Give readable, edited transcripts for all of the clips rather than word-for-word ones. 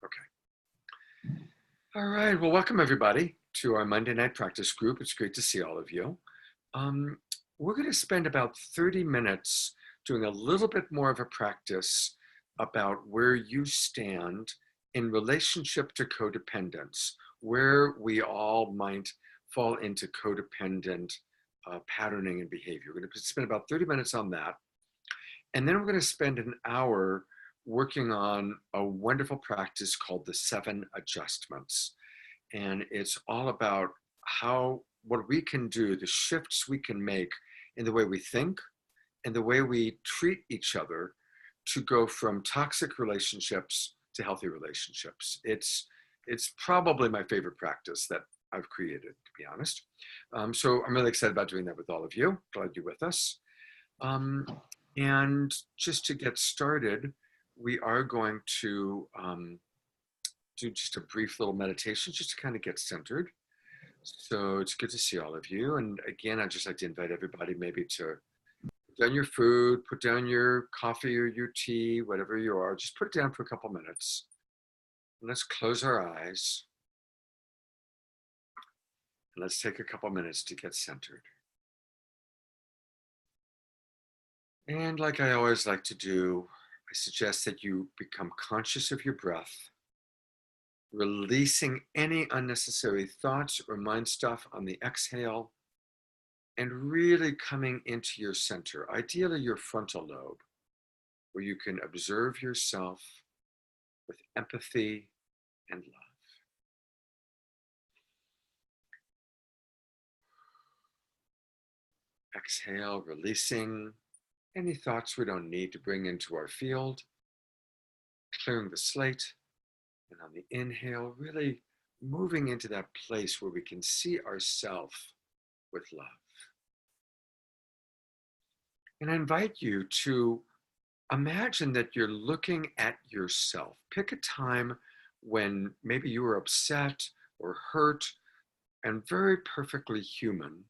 Okay. All right. Well, welcome everybody to our Monday night practice group. It's great to see all of you. Um, we're going to spend about 30 minutes doing a little bit more of a practice about where you stand in relationship to codependence, where we all might fall into codependent patterning and behavior. We're going to spend about 30 minutes on that. And then we're going to spend an hour working on a wonderful practice called the 7 adjustments. And it's all about what we can do, the shifts we can make in the way we think and the way we treat each other to go from toxic relationships to healthy relationships. It's probably my favorite practice that I've created, to be honest. So I'm really excited about doing that with all of you. Glad you're with us. And just to get started, we are going to do just a brief little meditation just to kind of get centered. So it's good to see all of you. And again, I'd just like to invite everybody maybe to put down your food, put down your coffee or your tea, whatever you are, just put it down for a couple minutes. And let's close our eyes. And let's take a couple minutes to get centered. And like I always like to do, I suggest that you become conscious of your breath, releasing any unnecessary thoughts or mind stuff on the exhale, and really coming into your center, ideally your frontal lobe, where you can observe yourself with empathy and love. Exhale, releasing any thoughts we don't need to bring into our field, clearing the slate, and on the inhale, really moving into that place where we can see ourselves with love. And I invite you to imagine that you're looking at yourself. Pick a time when maybe you were upset or hurt and very perfectly human.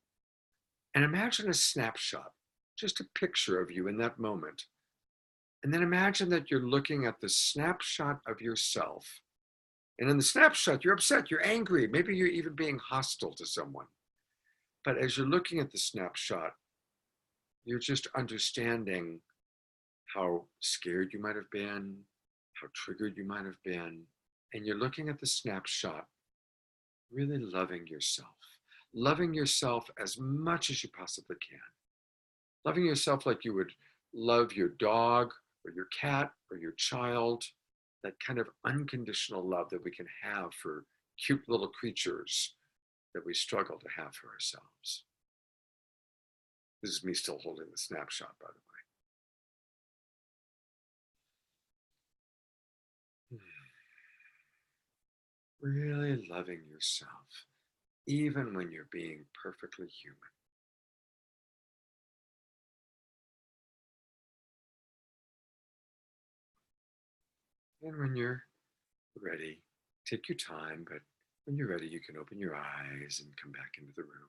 And imagine a snapshot, just a picture of you in that moment. And then imagine that you're looking at the snapshot of yourself. And in the snapshot, you're upset, you're angry, maybe you're even being hostile to someone. But as you're looking at the snapshot, you're just understanding how scared you might have been, how triggered you might have been. And you're looking at the snapshot, really loving yourself as much as you possibly can. Loving yourself like you would love your dog or your cat or your child, that kind of unconditional love that we can have for cute little creatures that we struggle to have for ourselves. This is me still holding the snapshot, by the way. Really loving yourself, even when you're being perfectly human. And when you're ready, take your time, but when you're ready, you can open your eyes and come back into the room.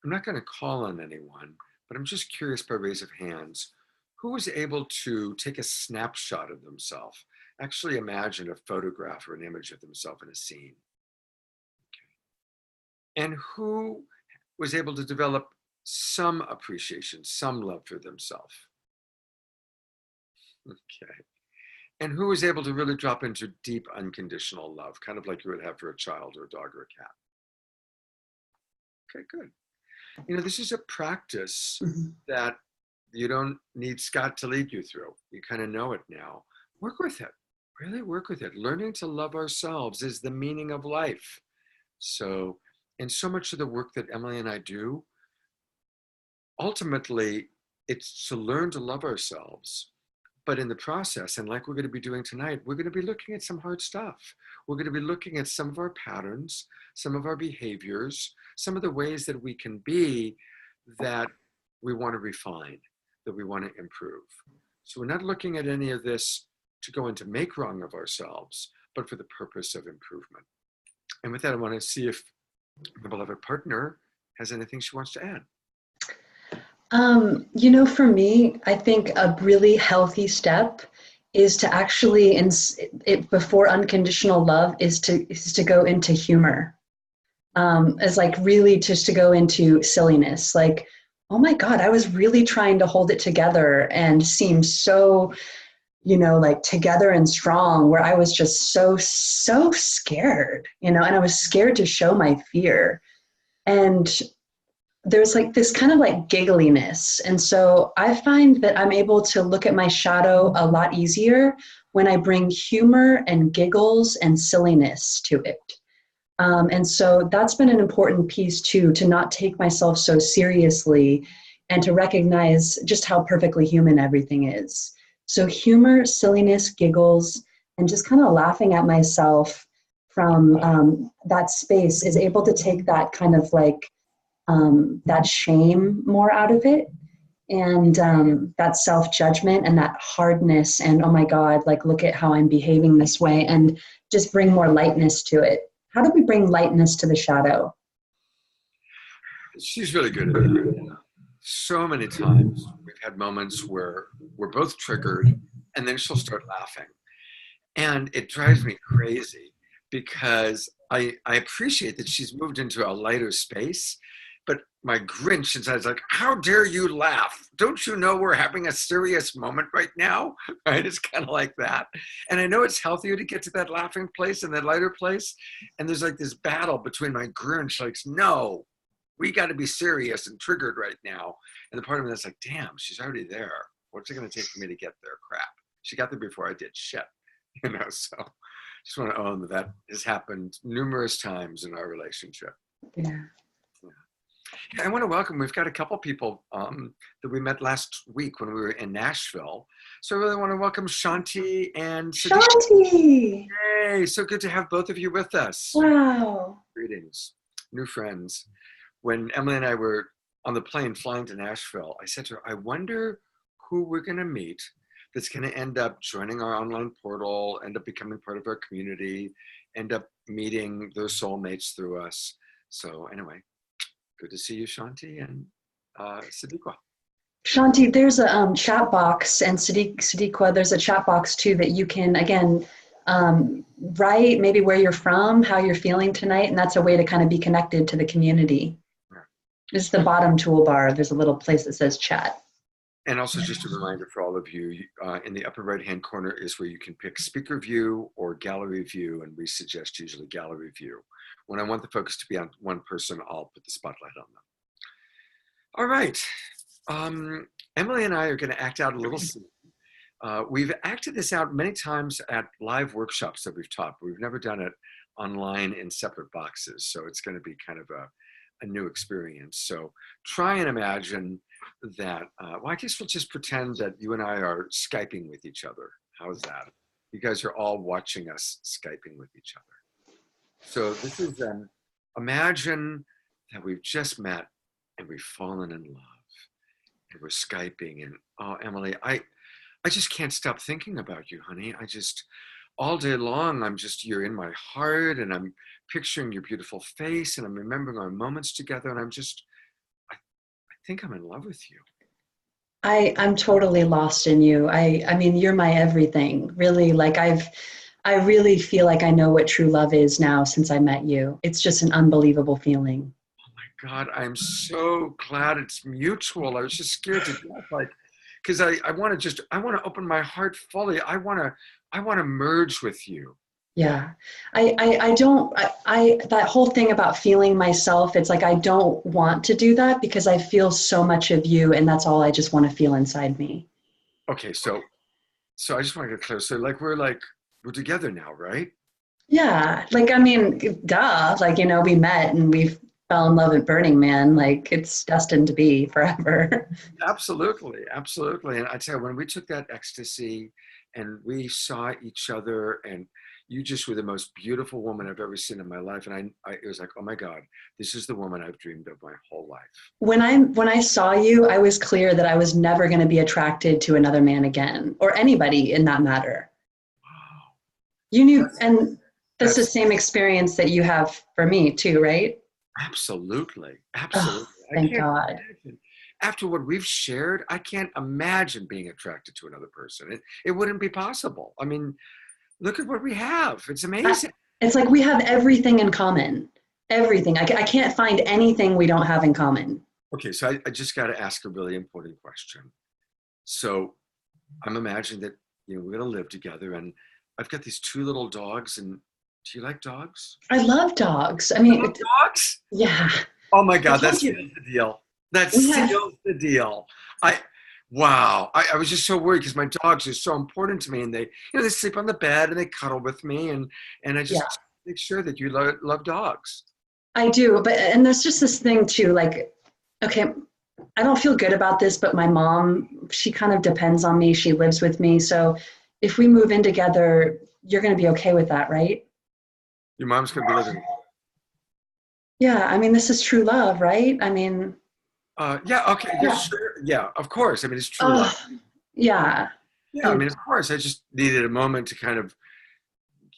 I'm not going to call on anyone, but I'm just curious by raise of hands, who was able to take a snapshot of themselves, actually imagine a photograph or an image of themselves in a scene? Okay. And who was able to develop some appreciation, some love for themselves? Okay. And who was able to really drop into deep unconditional love, kind of like you would have for a child or a dog or a cat? Okay, good. You know, this is a practice that you don't need Scott to lead you through. You kind of know it now. Work with it. Really work with it. Learning to love ourselves is the meaning of life. So, and so much of the work that Emily and I do, ultimately, it's to learn to love ourselves. But in the process, and like we're going to be doing tonight, we're going to be looking at some hard stuff. We're going to be looking at some of our patterns, some of our behaviors, some of the ways that we can be that we want to refine, that we want to improve. So we're not looking at any of this to go into make wrong of ourselves, but for the purpose of improvement. And with that, I want to see if the beloved partner has anything she wants to add. For me, I think a really healthy step is to actually, before unconditional love, is to go into humor. Is like really just to go into silliness. Like, oh my God, I was really trying to hold it together and seem so, like together and strong, where I was just so scared, and I was scared to show my fear. And there's like this kind of like giggliness. And so I find that I'm able to look at my shadow a lot easier when I bring humor and giggles and silliness to it. And so that's been an important piece too, to not take myself so seriously and to recognize just how perfectly human everything is. So humor, silliness, giggles, and just kind of laughing at myself from that space is able to take that kind of like that shame more out of it, and that self-judgment and that hardness and, oh my God, like look at how I'm behaving this way, and just bring more lightness to it. How do we bring lightness to the shadow? She's really good at that. So many times we've had moments where we're both triggered and then she'll start laughing. And it drives me crazy because I appreciate that she's moved into a lighter space, but my Grinch inside is like, how dare you laugh? Don't you know we're having a serious moment right now? Right? It's kind of like that. And I know it's healthier to get to that laughing place and that lighter place. And there's like this battle between my Grinch, like, no, we got to be serious and triggered right now. And the part of me that's like, damn, she's already there. What's it going to take for me to get there? Crap. She got there before I did. Shit. So just want to own that that has happened numerous times in our relationship. Yeah. I want to welcome, we've got a couple people that we met last week when we were in Nashville. So I really want to welcome Shanti and Shanti! Hey, so good to have both of you with us. Wow. Greetings, new friends. When Emily and I were on the plane flying to Nashville, I said to her, I wonder who we're going to meet that's going to end up joining our online portal, end up becoming part of our community, end up meeting their soulmates through us. So anyway, good to see you, Shanti and Sadiqa. Shanti, there's a chat box, and Sadiqa, there's a chat box too that you can, again, write maybe where you're from, how you're feeling tonight, and that's a way to kind of be connected to the community. This is the bottom toolbar. There's a little place that says chat. And also just a reminder for all of you, in the upper right-hand corner is where you can pick speaker view or gallery view, and we suggest usually gallery view. When I want the focus to be on one person, I'll put the spotlight on them. All right. Emily and I are going to act out a little scene. We've acted this out many times at live workshops that we've taught, but we've never done it online in separate boxes. So it's going to be kind of a new experience. So try and imagine that, well, I guess we'll just pretend that you and I are Skyping with each other. How's that? You guys are all watching us Skyping with each other. So this is imagine that we've just met and we've fallen in love and we're Skyping, and oh, Emily, I just can't stop thinking about you, honey. I just, all day long, you're in my heart, and I'm picturing your beautiful face, and I'm remembering our moments together, and I think I'm in love with you. I'm totally lost in you. I mean, you're my everything, really. Like I really feel like I know what true love is now since I met you. It's just an unbelievable feeling. Oh my God, I'm so glad it's mutual. I was just scared to death, like, because I want to open my heart fully. I want to merge with you. Yeah. That whole thing about feeling myself, it's like, I don't want to do that because I feel so much of you, and that's all I just want to feel inside me. Okay. So I just want to get clear. So we're together now, right? Yeah. Like, I mean, duh, like, we met and we fell in love at Burning Man. Like, it's destined to be forever. Absolutely. Absolutely. And I tell you, when we took that ecstasy and we saw each other, and you just were the most beautiful woman I've ever seen in my life. And it was like, oh my God, this is the woman I've dreamed of my whole life. When I saw you, I was clear that I was never going to be attracted to another man again, or anybody in that matter. Wow. You knew, and that's the same experience that you have for me too, right? Absolutely. Oh, Absolutely. I thank can't God. imagine. After what we've shared, I can't imagine being attracted to another person. It wouldn't be possible. I mean, look at what we have. It's I, amazing. it's like we have everything in common. Everything. I can't find anything we don't have in common. Okay, so I just got to ask a really important question. So I'm imagining that, we're going to live together, and I've got these two little dogs. And do you like dogs? I love dogs. I You mean, love dogs? yeah. Oh my I God, that told you seals the deal. That we have. seals the deal. I, wow. I was just so worried because my dogs are so important to me, and they sleep on the bed and they cuddle with me, and I Yeah, just make sure that you love dogs. I do. But and there's just this thing too. Like, okay, I don't feel good about this, but my mom, she kind of depends on me. She lives with me, so if we move in together, you're going to be okay with that, right? Your mom's gonna be living. Yeah. I mean, this is true love, right? I mean, Yeah. Okay. Yeah. yeah. Sure. Yeah. Of course. I mean, it's true love. Oh, yeah. Yeah. I And mean, of course. I just needed a moment to kind of.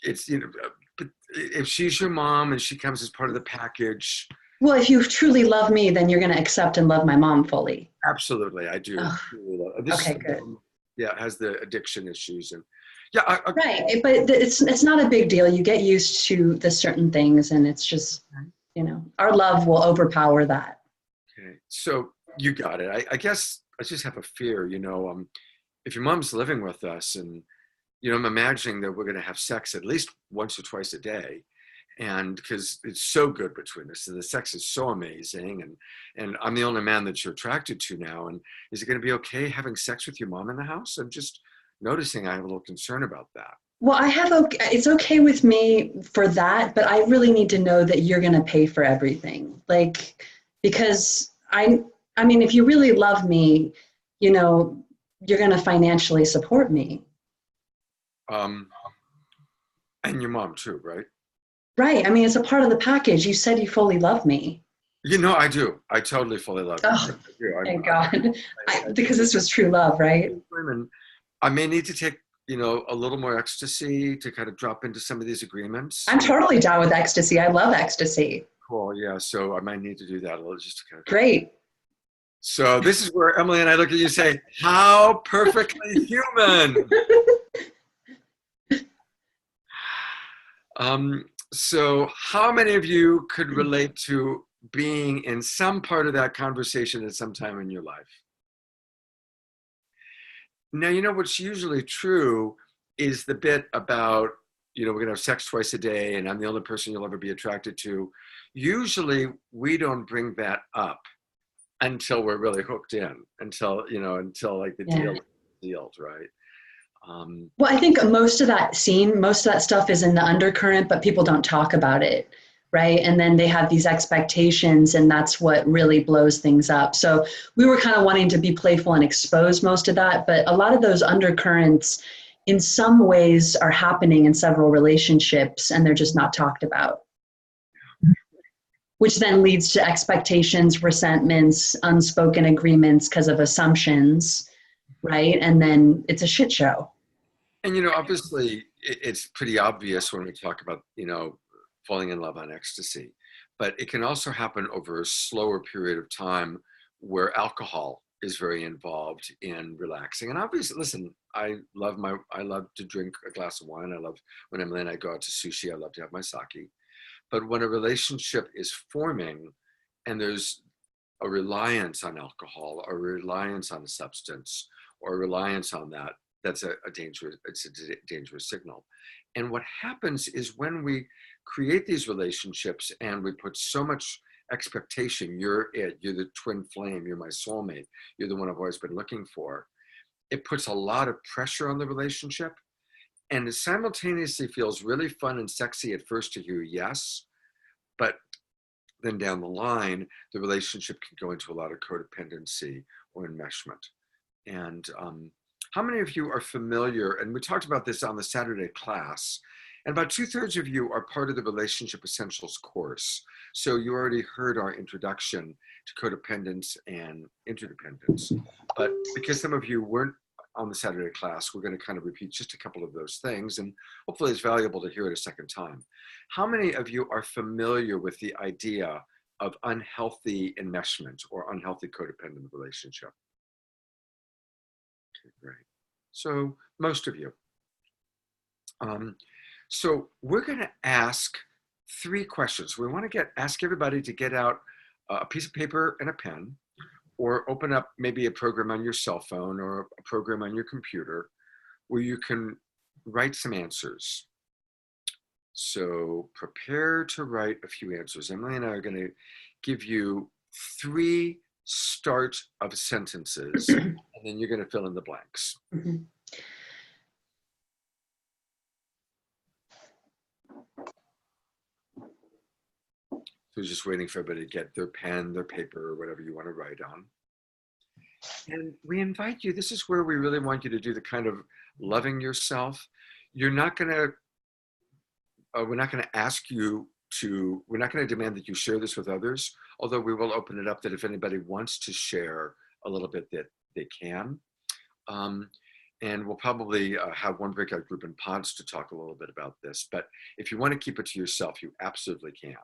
It's but if she's your mom and she comes as part of the package, well, if you truly love me, then you're going to accept and love my mom fully. absolutely, I do. Oh, Truly love. This is okay, the good. mom. Yeah, has the addiction issues, and yeah. Right, but it's not a big deal. You get used to the certain things, and it's just our love will overpower that. Okay. So you got it. I guess I just have a fear. If your mom's living with us, and I'm imagining that we're going to have sex at least once or twice a day, and because it's so good between us, and the sex is so amazing, and I'm the only man that you're attracted to now. And is it going to be okay having sex with your mom in the house? I'm just noticing I have a little concern about that. Well, I have okay, it's okay with me for that, but I really need to know that you're going to pay for everything. Like because I mean if you really love me, you know, you're going to financially support me. Um, and your mom too, right? Right. I mean it's a part of the package. You said you fully love me. I do. I totally fully love you. I Oh, do. thank God. I Because this was true love, right? and I may need to take, a little more ecstasy to kind of drop into some of these agreements. I'm totally down with ecstasy. I love ecstasy. Cool. Yeah. So I might need to do that a little just to kind of. Great. So this is where Emily and I look at you and say, how perfectly human. So how many of you could relate to being in some part of that conversation at some time in your life? Now, what's usually true is the bit about, we're going to have sex twice a day and I'm the only person you'll ever be attracted to. Usually we don't bring that up until we're really hooked in, until like the Yeah. deal is sealed, right? Well, I think most of that stuff is in the undercurrent, but people don't talk about it, right? And then they have these expectations, and that's what really blows things up. So we were kind of wanting to be playful and expose most of that, but a lot of those undercurrents, in some ways, are happening in several relationships, and they're just not talked about, which then leads to expectations, resentments, unspoken agreements because of assumptions, right? And then it's a shit show. And obviously, it's pretty obvious when we talk about falling in love on ecstasy, but it can also happen over a slower period of time where alcohol is very involved in relaxing. And obviously, listen, I love to drink a glass of wine. I love when Emily and I go out to sushi. I love to have my sake. But when a relationship is forming and there's a reliance on alcohol or a reliance on a substance or a reliance on that, that's a dangerous signal. And what happens is when we create these relationships and we put so much expectation, you're the twin flame, you're my soulmate, you're the one I've always been looking for, it puts a lot of pressure on the relationship. And it simultaneously feels really fun and sexy at first to hear yes, but then down the line, the relationship can go into a lot of codependency or enmeshment. And how many of you are familiar, and we talked about this on the Saturday class, and about 2/3 of you are part of the Relationship Essentials course. So you already heard our introduction to codependence and interdependence. But because some of you weren't on the Saturday class, we're going to kind of repeat just a couple of those things, and hopefully it's valuable to hear it a second time. How many of you are familiar with the idea of unhealthy enmeshment or unhealthy codependent relationship? Okay, great. So most of you. So we're going to ask 3 questions. We want to ask everybody to get out a piece of paper and a pen, or open up maybe a program on your cell phone or a program on your computer where you can write some answers. So prepare to write a few answers. Emily and I are going to give you 3 start of sentences, and then you're going to fill in the blanks. Mm-hmm. So just waiting for everybody to get their pen, their paper, or whatever you want to write on. And we invite you, this is where we really want you to do the kind of loving yourself. You're not going to, we're not going to ask you to, we're not going to demand that you share this with others, although we will open it up that if anybody wants to share a little bit that they can. And we'll probably have one breakout group in pods to talk a little bit about this. But if you want to keep it to yourself, you absolutely can.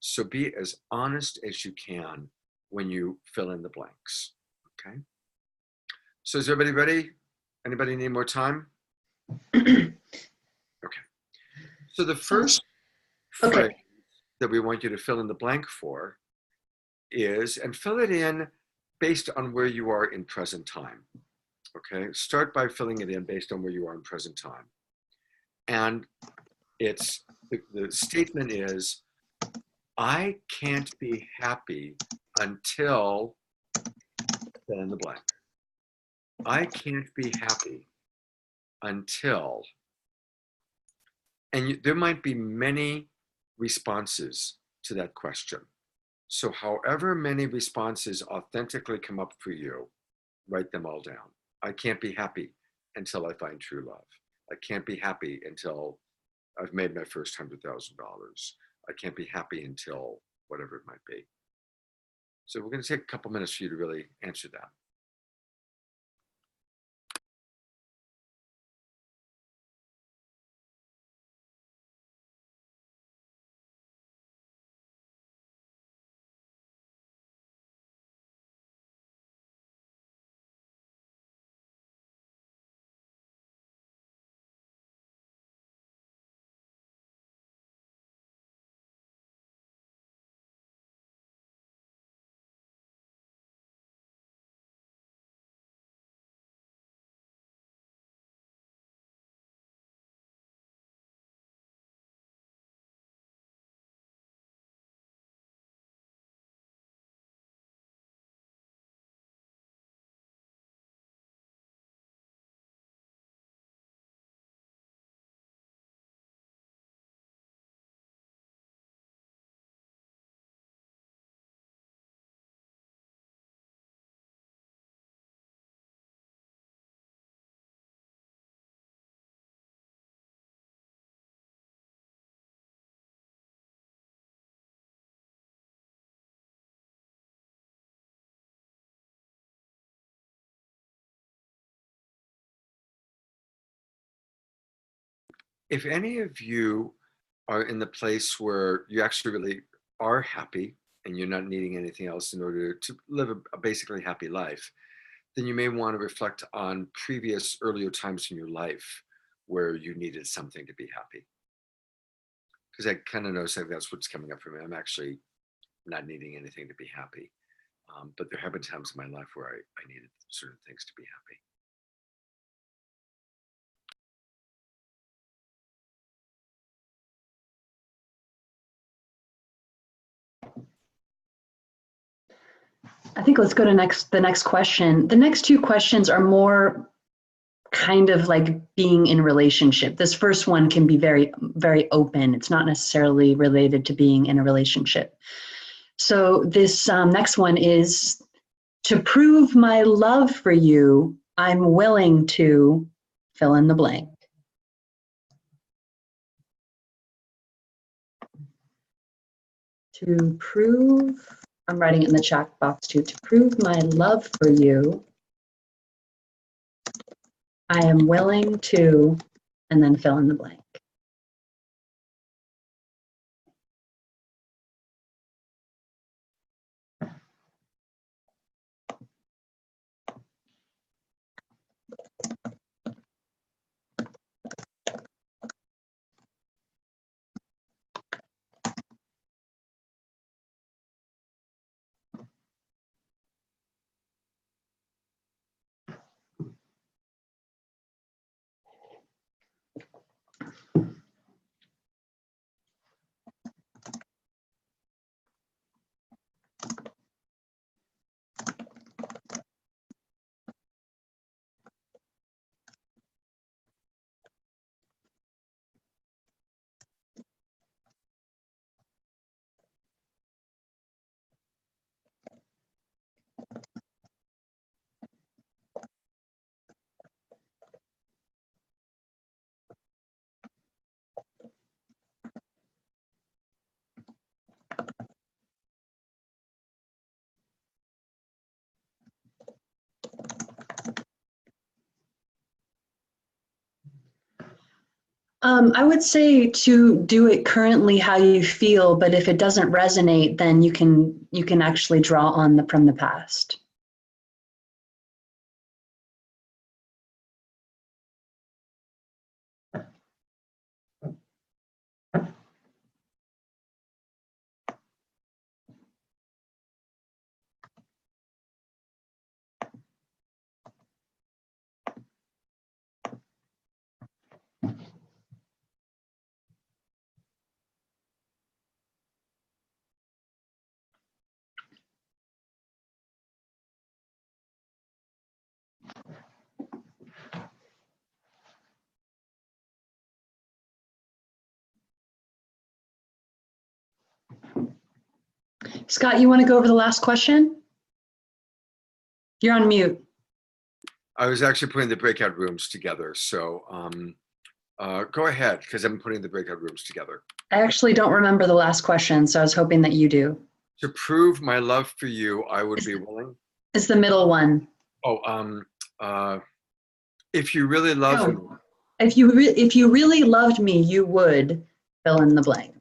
So be as honest as you can when you fill in the blanks, okay? So is everybody ready? Anybody need more time? Okay. So the first phrase that we want you to fill in the blank for is, and fill it in based on where you are in present time, okay? Start by filling it in based on where you are in present time. And it's, the statement is, I can't be happy until, fill in the blank. I can't be happy until, and there might be many responses to that question. So however many responses authentically come up for you, write them all down. I can't be happy until I find true love. I can't be happy until I've made my first $100,000. I can't be happy until whatever it might be. So we're going to take a couple minutes for you to really answer that. If any of you are in the place where you actually really are happy and you're not needing anything else in order to live a basically happy life, then you may want to reflect on previous earlier times in your life where you needed something to be happy. Because I kind of notice that that's what's coming up for me. I'm actually not needing anything to be happy. But there have been times in my life where I needed certain things to be happy. I think let's go to the next question. The next 2 questions are more kind of like being in relationship. This first one can be very, very open. It's not necessarily related to being in a relationship. So this next one is, to prove my love for you, I'm willing to fill in the blank. To prove, I'm writing it in the chat box too, to prove my love for you, I am willing to, and then fill in the blank. I would say to do it currently how you feel, but if it doesn't resonate, then you can actually draw on the from the past. Scott, you want to go over the last question? You're on mute. I was actually putting the breakout rooms together. So go ahead, because I'm putting the breakout rooms together. I actually don't remember the last question, so I was hoping that you do. To prove my love for you, I would be willing. It's the middle one. Oh, if you really loved me. If you really loved me, you would fill in the blank.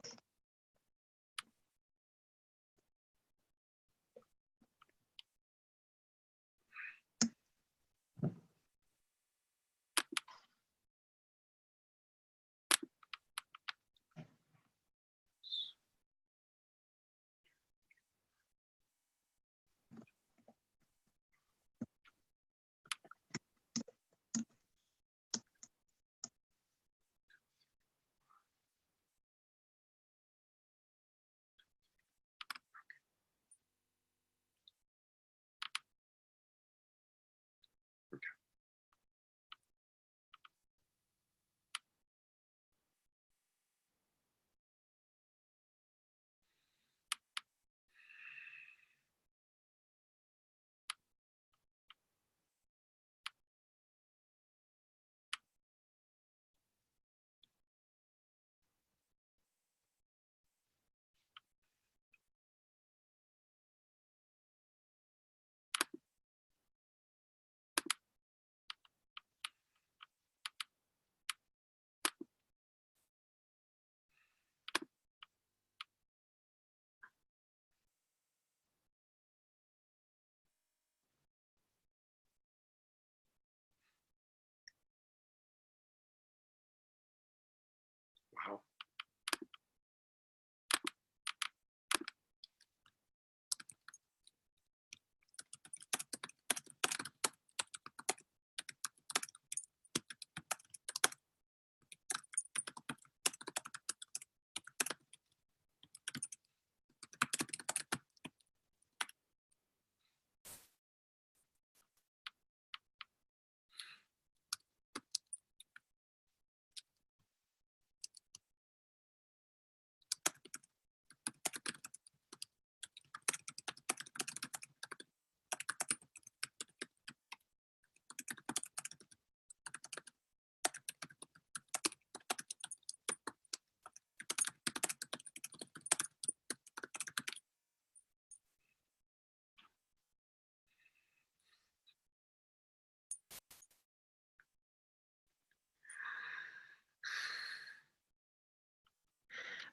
Wow.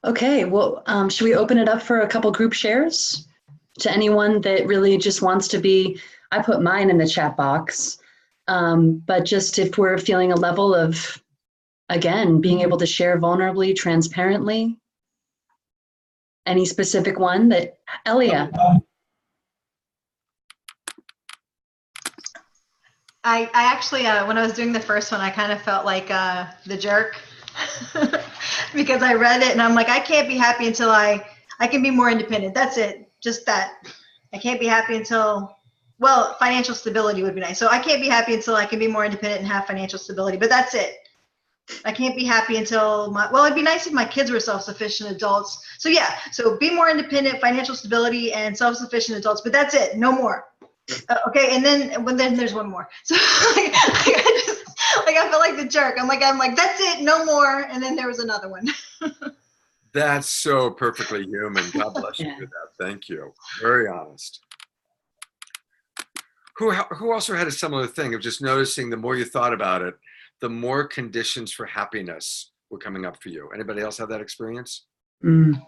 Okay, well, should we open it up for a couple group shares to anyone that really just wants to be? I put mine in the chat box, but just if we're feeling a level of, again, being able to share vulnerably, transparently, any specific one that, Elia. I actually, when I was doing the first one, I kind of felt like the jerk. because I read it and I'm like, I can't be happy until I can be more independent. That's it. Just that. I can't be happy until, well, financial stability would be nice. So I can't be happy until I can be more independent and have financial stability, but that's it. I can't be happy until well, it'd be nice if my kids were self-sufficient adults. So yeah, so be more independent, financial stability, and self-sufficient adults, but that's it, no more. Okay, and then there's one more. So I feel like the jerk. I'm like, that's it, no more. And then there was another one. That's so perfectly human. God bless you Yeah. for that. Thank you. Very honest. Who also had a similar thing of just noticing the more you thought about it, the more conditions for happiness were coming up for you? Anybody else have that experience? Mm.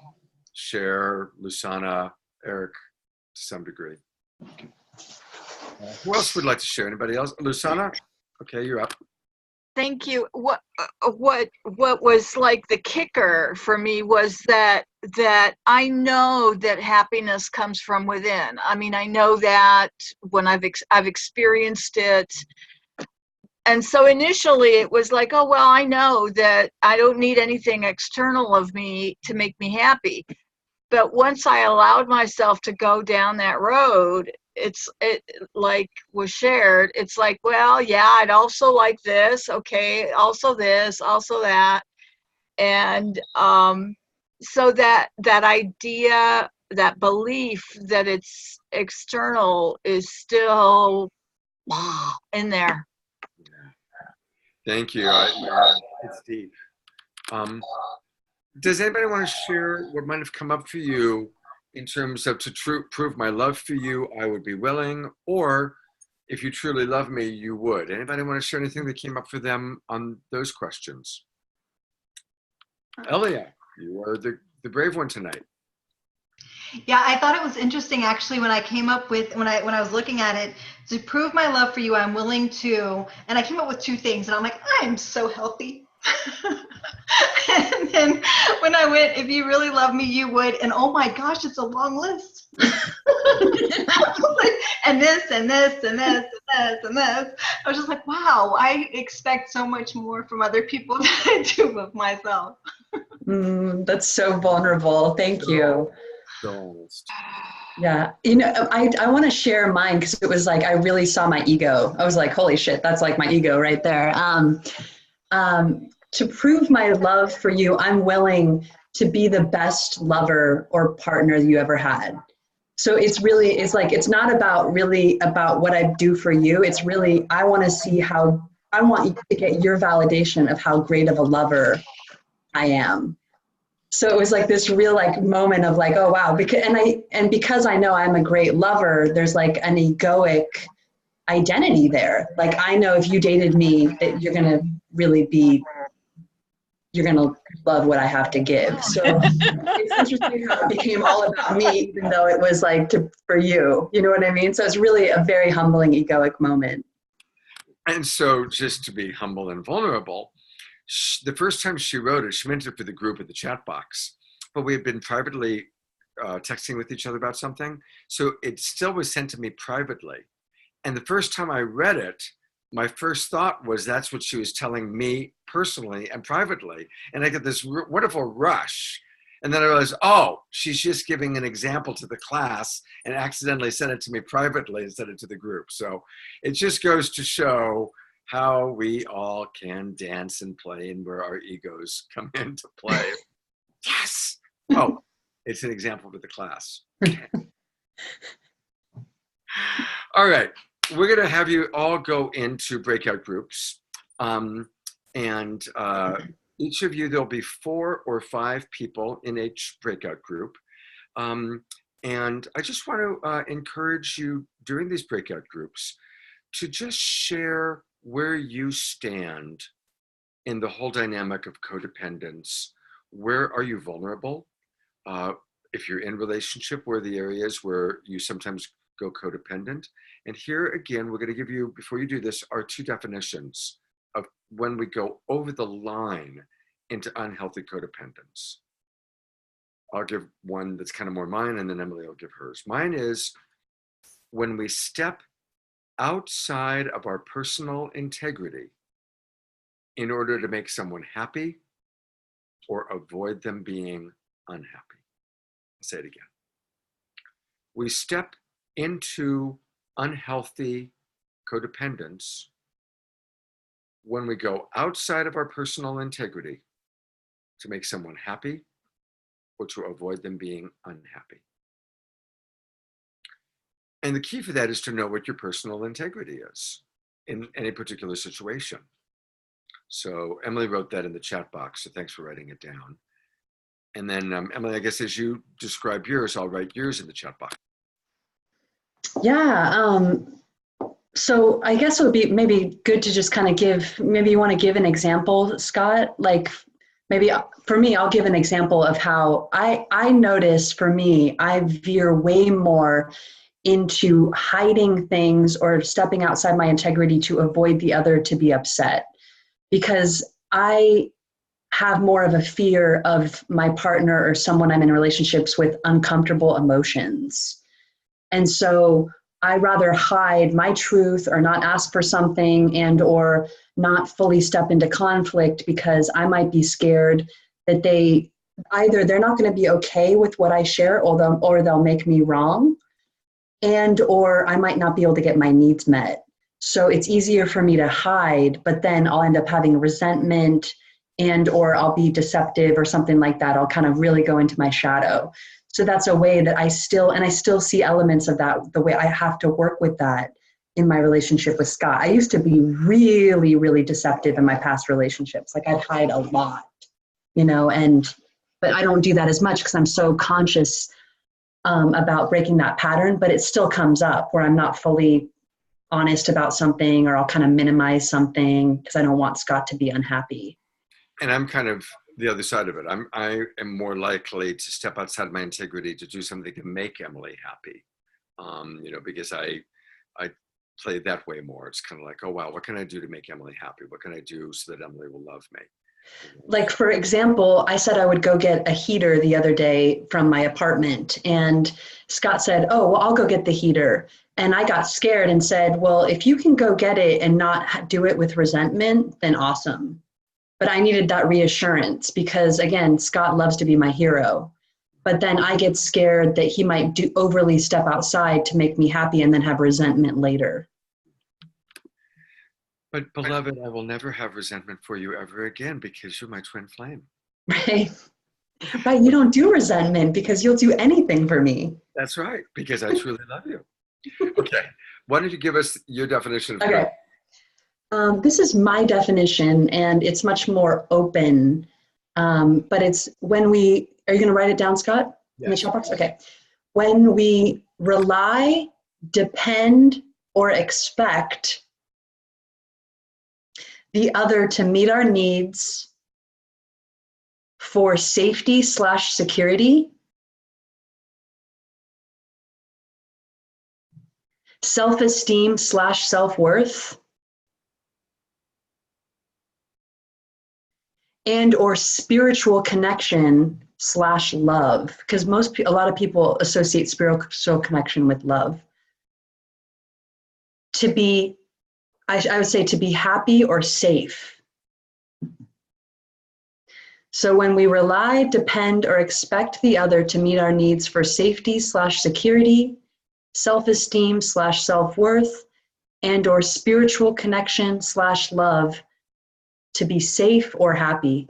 Cher, Lusana, Eric, to some degree. Who else would like to share? Anybody else? Lusana? Okay, you're up. Thank you. What was like the kicker for me was that I know that happiness comes from within. I mean, I know that when I've experienced it. And so initially it was like, oh, well, I know that I don't need anything external of me to make me happy. But once I allowed myself to go down that road, it like was shared. It's like, well, yeah, I'd also like this. Okay, also this, also that. And so that idea, that belief that it's external is still in there. Thank you. It's deep. Does anybody want to share what might have come up for you in terms of to prove my love for you, I would be willing, or if you truly love me, you would? Anybody want to share anything that came up for them on those questions? Elia, you are the brave one tonight. Yeah, I thought it was interesting actually when I came up with when I was looking at it, to prove my love for you, I'm willing to, and I came up with two things, and I'm like, I'm so healthy. And then when I went, if you really love me, you would, and oh my gosh, it's a long list. And this and this and this and this and this. I was just like, wow, I expect so much more from other people than I do of myself. That's so vulnerable. Thank you. So honest. Yeah. I want to share mine because it was like, I really saw my ego. I was like, holy shit, that's like my ego right there. To prove my love for you, I'm willing to be the best lover or partner you ever had. So it's like, it's not about what I do for you. It's really, I want you to get your validation of how great of a lover I am. So it was like this real like moment of like, oh wow, because I know I'm a great lover, there's like an egoic identity there. Like, I know if you dated me that you're gonna love what I have to give. So it's interesting how it became all about me, even though it was like for you. You know what I mean? So it's really a very humbling egoic moment. And so, just to be humble and vulnerable, the first time she wrote it, she meant it for the group at the chat box, but we had been privately texting with each other about something. So it still was sent to me privately. And the first time I read it, my first thought was that's what she was telling me personally and privately. And I get this wonderful rush. And then I realized, oh, she's just giving an example to the class and accidentally sent it to me privately and sent it to the group. So it just goes to show how we all can dance and play and where our egos come into play. Yes. Oh, it's an example for the class. Okay. All right. We're going to have you all go into breakout groups. Each of you, there'll be 4 or 5 people in each breakout group. And I just want to encourage you during these breakout groups to just share where you stand in the whole dynamic of codependence. Where are you vulnerable? If you're in relationship, where are the areas where you sometimes go codependent? And here again, we're going to give you, before you do this, our 2 definitions of when we go over the line into unhealthy codependence. I'll give one that's kind of more mine, and then Emily will give hers. Mine is when we step outside of our personal integrity in order to make someone happy or avoid them being unhappy. I'll say it again. We step into unhealthy codependence when we go outside of our personal integrity to make someone happy or to avoid them being unhappy. And the key for that is to know what your personal integrity is in any particular situation. So Emily wrote that in the chat box, so thanks for writing it down. And then Emily, I guess as you describe yours, I'll write yours in the chat box. Yeah. So I guess it would be maybe good to just kind of give, maybe you want to give an example, Scott, like maybe for me, I'll give an example of how I noticed for me, I veer way more into hiding things or stepping outside my integrity to avoid the other to be upset, because I have more of a fear of my partner or someone I'm in relationships with uncomfortable emotions. And so I rather hide my truth or not ask for something and or not fully step into conflict because I might be scared that they're not going to be okay with what I share, or they'll make me wrong, and or I might not be able to get my needs met. So it's easier for me to hide, but then I'll end up having resentment and or I'll be deceptive or something like that. I'll kind of really go into my shadow. So that's a way that I still see elements of that, the way I have to work with that in my relationship with Scott. I used to be really, really deceptive in my past relationships. Like I'd hide a lot, but I don't do that as much because I'm so conscious about breaking that pattern, but it still comes up where I'm not fully honest about something, or I'll kind of minimize something because I don't want Scott to be unhappy. And I'm kind of the other side of it. I am more likely to step outside my integrity to do something to make Emily happy, because I play that way more. It's kind of like, oh, wow, what can I do to make Emily happy? What can I do so that Emily will love me? Like, for example, I said I would go get a heater the other day from my apartment, and Scott said, oh, well, I'll go get the heater. And I got scared and said, well, if you can go get it and not do it with resentment, then awesome. But I needed that reassurance because, again, Scott loves to be my hero. But then I get scared that he might overly step outside to make me happy and then have resentment later. But beloved, I will never have resentment for you ever again because you're my twin flame. Right. Right. You don't do resentment because you'll do anything for me. That's right. Because I truly love you. Okay. Why don't you give us your definition of okay. This is my definition, and it's much more open. But it's when are you going to write it down, Scott? Yes. In the chat box? Okay. When we rely, depend, or expect the other to meet our needs for safety/security, self-esteem/self-worth, and or spiritual connection/love, because a lot of people associate spiritual connection with love. To be, I would say, to be happy or safe. So when we rely, depend, or expect the other to meet our needs for safety/security, self-esteem/self-worth, and or spiritual connection/love, to be safe or happy.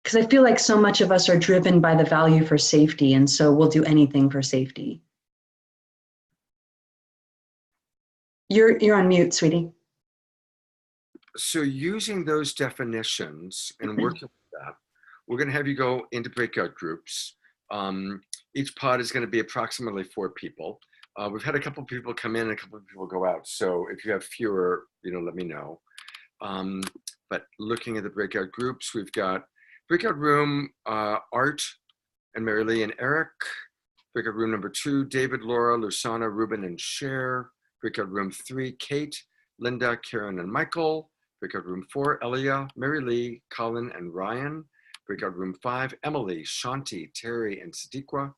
Because I feel like so much of us are driven by the value for safety, and so we'll do anything for safety. You're on mute, sweetie. So using those definitions and working with that, we're going to have you go into breakout groups. Each pod is going to be approximately 4 people. We've had a couple of people come in and a couple of people go out. So if you have fewer, let me know. But looking at the breakout groups, we've got breakout room, Art and Mary Lee and Eric. Breakout room number 2, David, Laura, Lusana, Ruben, and Cher. Breakout room 3, Kate, Linda, Karen, and Michael. Breakout room 4, Elia, Mary Lee, Colin, and Ryan. Breakout room 5, Emily, Shanti, Terry, and Sadiqa.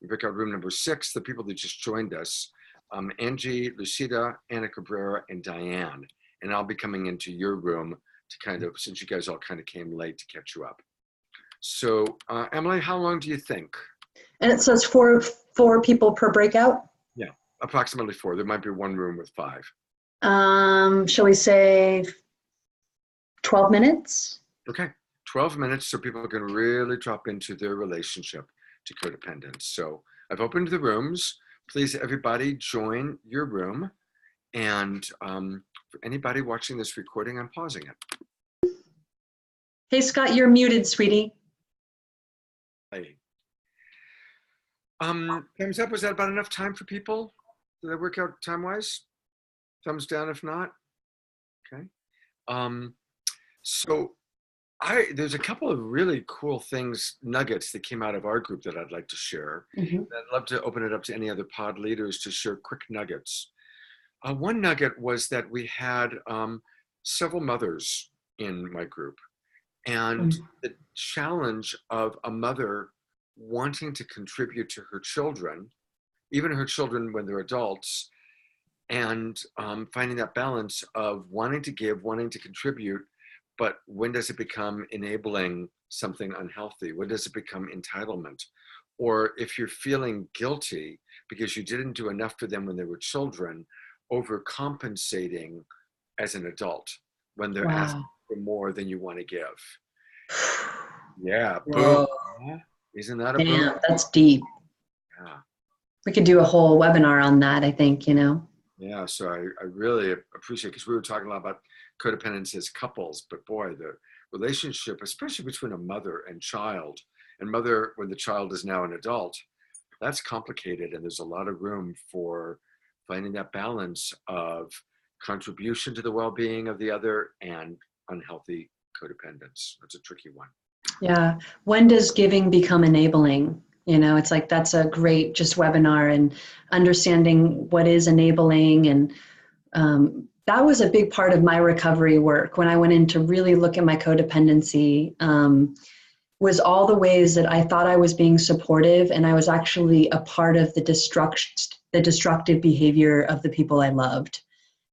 Breakout room number 6, the people that just joined us, Angie, Lucida, Anna Cabrera, and Diane. And I'll be coming into your room to kind of, since you guys all kind of came late, to catch you up. So, Emily, how long do you think? And it says four people per breakout? Yeah, approximately 4. There might be one room with 5. Shall we say 12 minutes? Okay, 12 minutes so people can really drop into their relationship to codependence. So I've opened the rooms. Please, everybody, join your room. And for anybody watching this recording, I'm pausing it. Hey, Scott, you're muted, sweetie. Hey. Thumbs up, was that about enough time for people? Did that work out time-wise? Thumbs down if not? Okay. So there's a couple of really cool things, nuggets that came out of our group that I'd like to share. Mm-hmm. I'd love to open it up to any other pod leaders to share quick nuggets. One nugget was that we had several mothers in my group, and the challenge of a mother wanting to contribute to her children, even her children when they're adults, and finding that balance of wanting to give, wanting to contribute, but when does it become enabling something unhealthy? When does it become entitlement? Or if you're feeling guilty because you didn't do enough for them when they were children, overcompensating as an adult when they're asking for more than you want to give. Yeah, boom. Isn't that a boom? Yeah, that's deep. Yeah. We could do a whole webinar on that, I think, you know. Yeah, so I really appreciate, because we were talking a lot about codependence as couples, but boy, the relationship, especially between a mother and child, and mother when the child is now an adult, that's complicated, and there's a lot of room for finding that balance of contribution to the well-being of the other and unhealthy codependence. That's a tricky one. Yeah. When does giving become enabling? You know, it's like, that's a great just webinar, and understanding what is enabling. And that was a big part of my recovery work when I went in to really look at my codependency, was all the ways that I thought I was being supportive, and I was actually a part of the destructive behavior of the people I loved.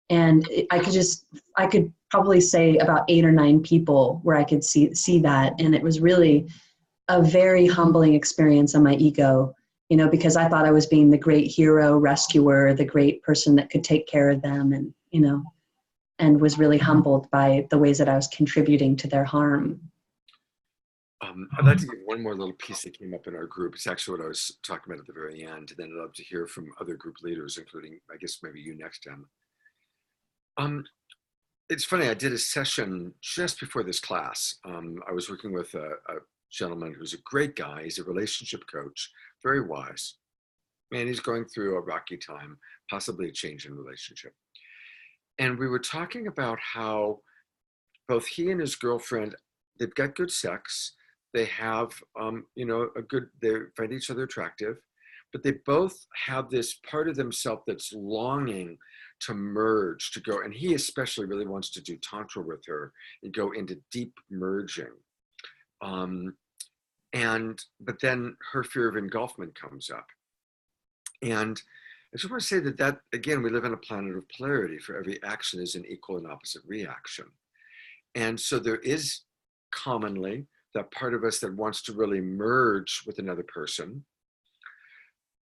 And I could probably say about 8 or 9 people where I could see that. And it was really a very humbling experience on my ego, you know, because I thought I was being the great hero, rescuer, the great person that could take care of them, and, you know, and was really humbled by the ways that I was contributing to their harm. I'd like to give one more little piece that came up in our group. It's actually what I was talking about at the very end. And then I'd love to hear from other group leaders, including, I guess, maybe you next, Em. It's funny, I did a session just before this class. I was working with a gentleman who's a great guy. He's a relationship coach, very wise. And he's going through a rocky time, possibly a change in relationship. And we were talking about how both he and his girlfriend, they've got good sex. They have, you know, they find each other attractive, but they both have this part of themselves that's longing to merge, to go, and he especially really wants to do tantra with her and go into deep merging. But then her fear of engulfment comes up. And I just want to say that again, we live on a planet of polarity. For every action is an equal and opposite reaction. And so there is commonly that part of us that wants to really merge with another person.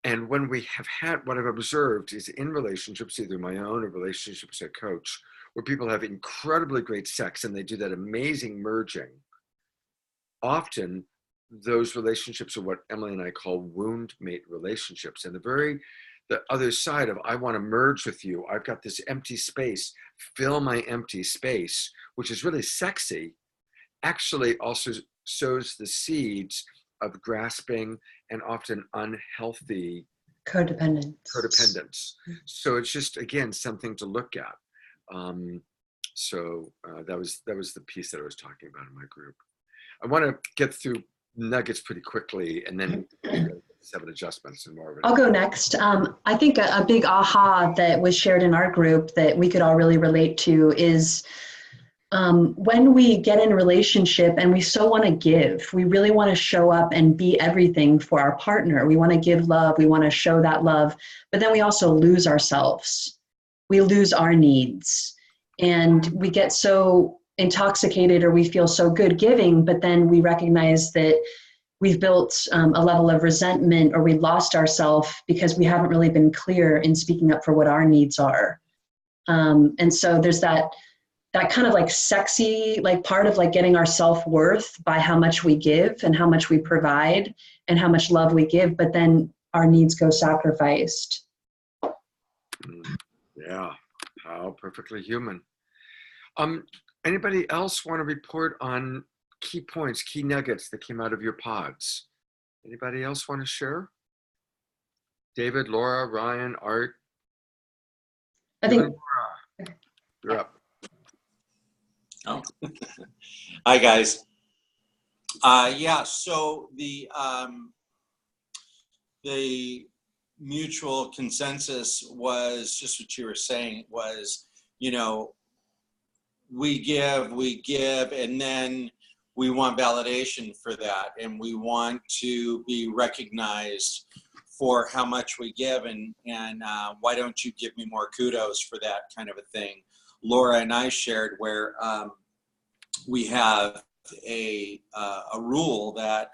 And when we have had, what I've observed is in relationships, either my own or relationships as a coach, where people have incredibly great sex and they do that amazing merging, often those relationships are what Emily and I call wound mate relationships. And the other side of, I want to merge with you, I've got this empty space, fill my empty space, which is really sexy, actually also sows the seeds of grasping and often unhealthy codependence. So it's just, again, something to look at. That was the piece that I was talking about in my group. I want to get through nuggets pretty quickly, and then 7 adjustments and more of it. I'll go next. I think a big aha that was shared in our group that we could all really relate to is when we get in a relationship and we so want to give, we really want to show up and be everything for our partner. We want to give love, we want to show that love, but then we also lose ourselves. We lose our needs, and we get so intoxicated, or we feel so good giving, but then we recognize that we've built a level of resentment, or we lost ourselves because we haven't really been clear in speaking up for what our needs are. And so there's that kind of like sexy, like part of like getting our self-worth by how much we give and how much we provide and how much love we give, but then our needs go sacrificed. Yeah, how perfectly human. Anybody else want to report on key points, key nuggets that came out of your pods? Anybody else want to share? David, Laura, Ryan, Art? I think Laura, you're up. Oh. Hi guys. Yeah, so the mutual consensus was just what you were saying, was, you know, we give, and then we want validation for that, and we want to be recognized for how much we give, and why don't you give me more kudos for that kind of a thing. Laura and I shared where we have a rule that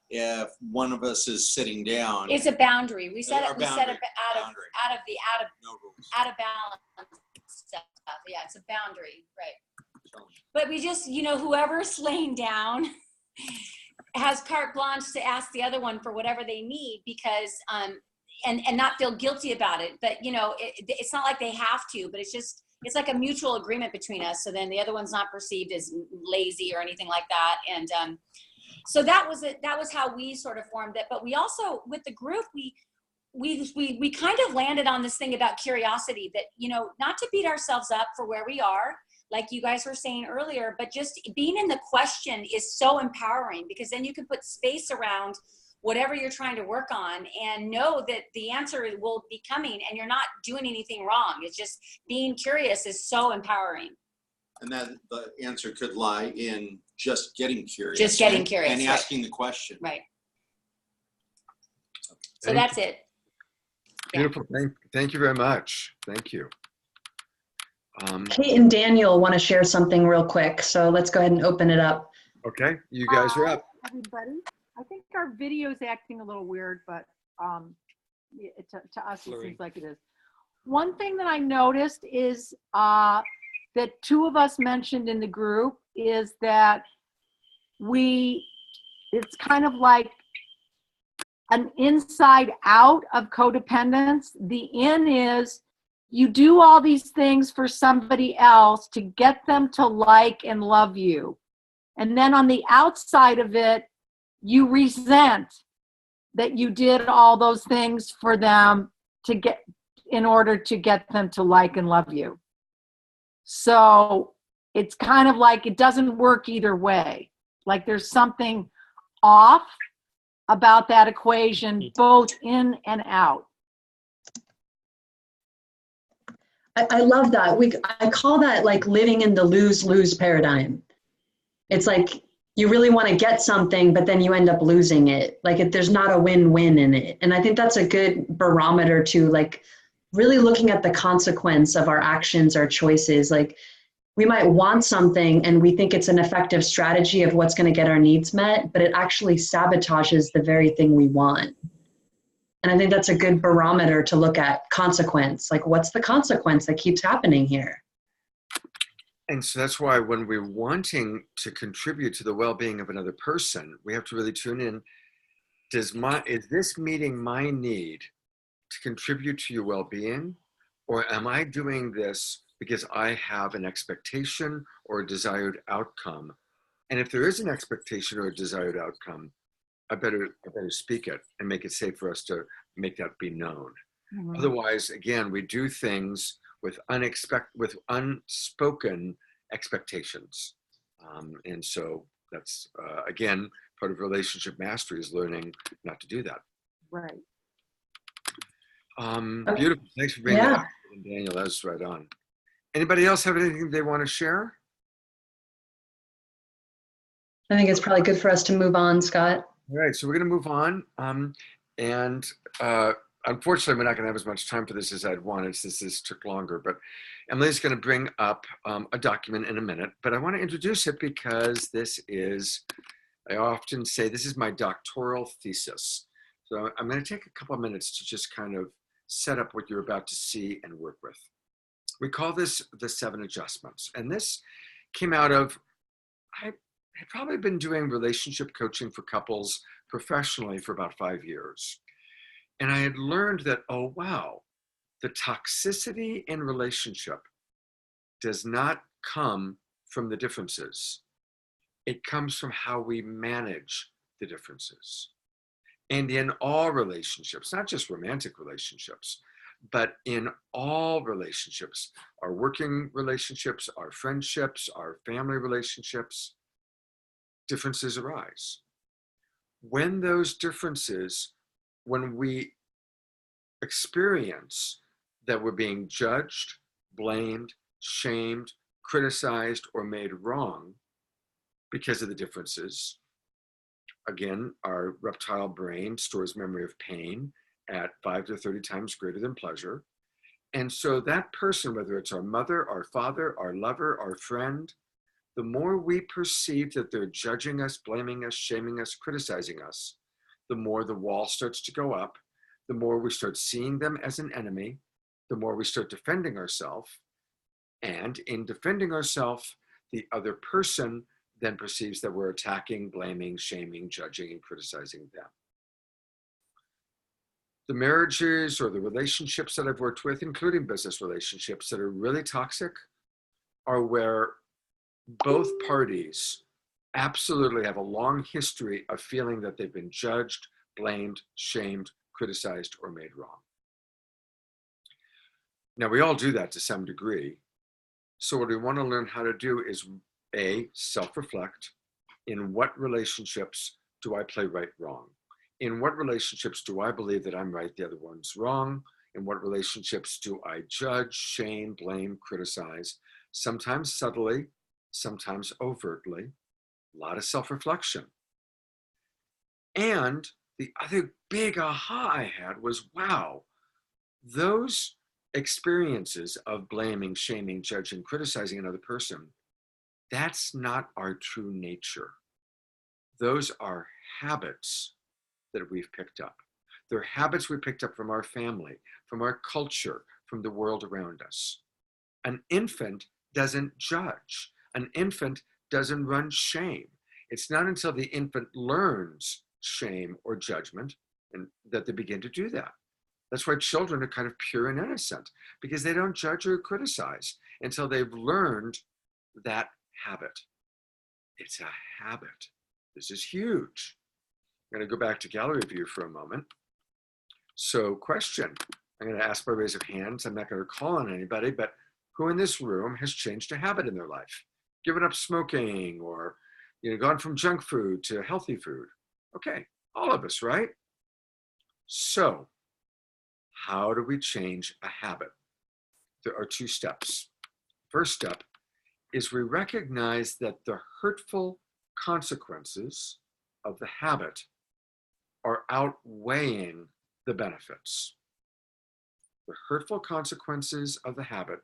if one of us is sitting down, it's a boundary. We set it. Our We set it boundary. out of balance stuff. Yeah, it's a boundary, right? But we just, you know, whoever's laying down has carte blanche to ask the other one for whatever they need, because and not feel guilty about it. But you know, it's not like they have to, but it's like a mutual agreement between us. So then the other one's not perceived as lazy or anything like that. And so that was it. That was how we sort of formed it. But we also, with the group, we kind of landed on this thing about curiosity, that, you know, not to beat ourselves up for where we are, like you guys were saying earlier, but just being in the question is so empowering, because then you can put space around whatever you're trying to work on and know that the answer will be coming and you're not doing anything wrong. It's just being curious is so empowering. and that the answer could lie in just getting curious. Just getting curious, and right. asking the question. Right. So that's it. Beautiful. Thank you very much. Thank you. Kate and Daniel want to share something real quick, so let's go ahead and open it up. Okay, you guys are up. Everybody, I think our video is acting a little weird, but to us it seems like it is. One thing that I noticed is that two of us mentioned in the group is that it's kind of like an inside out of codependence. The in is you do all these things for somebody else to get them to like and love you. And then on the outside of it, you resent that you did all those things for them in order to get them to like and love you. So it's kind of like it doesn't work either way. Like there's something off about that equation, both in and out. I love that. I call that like living in the lose-lose paradigm. It's like you really want to get something, but then you end up losing it. Like there's not a win-win in it. And I think that's a good barometer to like really looking at the consequence of our actions, our choices. Like we might want something and we think it's an effective strategy of what's going to get our needs met, but it actually sabotages the very thing we want. And I think that's a good barometer to look at consequence. Like what's the consequence that keeps happening here? And so that's why when we're wanting to contribute to the well-being of another person, we have to really tune in. Is this meeting my need to contribute to your well-being? Or am I doing this because I have an expectation or a desired outcome? And if there is an expectation or a desired outcome, I better speak it and make it safe for us to make that be known. Mm-hmm. Otherwise, again, we do things with unspoken expectations. And so that's, again, part of relationship mastery is learning not to do that. Right. Beautiful. Thanks for bringing that up, Daniel. That was right on. Anybody else have anything they want to share? I think it's probably good for us to move on, Scott. All right, so we're going to move on. And unfortunately, we're not going to have as much time for this as I'd wanted since this took longer. But Emily's going to bring up a document in a minute. But I want to introduce it because this is, I often say, this is my doctoral thesis. So I'm going to take a couple of minutes to just kind of set up what you're about to see and work with. We call this the 7 adjustments. And this came out of, I had probably been doing relationship coaching for couples professionally for about 5 years. And I had learned that, oh, wow, the toxicity in relationship does not come from the differences. It comes from how we manage the differences. And in all relationships, not just romantic relationships, but in all relationships, our working relationships, our friendships, our family relationships, differences arise. When those differences, when we experience that we're being judged, blamed, shamed, criticized, or made wrong because of the differences, again, our reptile brain stores memory of pain at 5 to 30 times greater than pleasure. And so that person, whether it's our mother, our father, our lover, our friend, the more we perceive that they're judging us, blaming us, shaming us, criticizing us, the more the wall starts to go up, the more we start seeing them as an enemy, the more we start defending ourselves. And in defending ourselves, the other person then perceives that we're attacking, blaming, shaming, judging, and criticizing them. The marriages or the relationships that I've worked with, including business relationships that are really toxic, are where both parties absolutely have a long history of feeling that they've been judged, blamed, shamed, criticized, or made wrong. Now, we all do that to some degree. So what we want to learn how to do is, A, self-reflect. In what relationships do I play right, wrong? In what relationships do I believe that I'm right, the other one's wrong? In what relationships do I judge, shame, blame, criticize? Sometimes subtly, sometimes overtly. A lot of self-reflection. And the other big aha I had was, wow, those experiences of blaming, shaming, judging, criticizing another person, that's not our true nature. Those are habits that we've picked up. They're habits we picked up from our family, from our culture, from the world around us. An infant doesn't judge. An infant doesn't run shame. It's not until the infant learns shame or judgment and that they begin to do that. That's why children are kind of pure and innocent, because they don't judge or criticize until they've learned that habit. It's a habit. This is huge. I'm going to go back to gallery view for a moment. So question, I'm going to ask by raise of hands. I'm not going to call on anybody, but who in this room has changed a habit in their life? Given up smoking, or gone from junk food to healthy food? Okay, all of us, right? So how do we change a habit? There are 2 steps. First step is we recognize that the hurtful consequences of the habit are outweighing the benefits. The hurtful consequences of the habit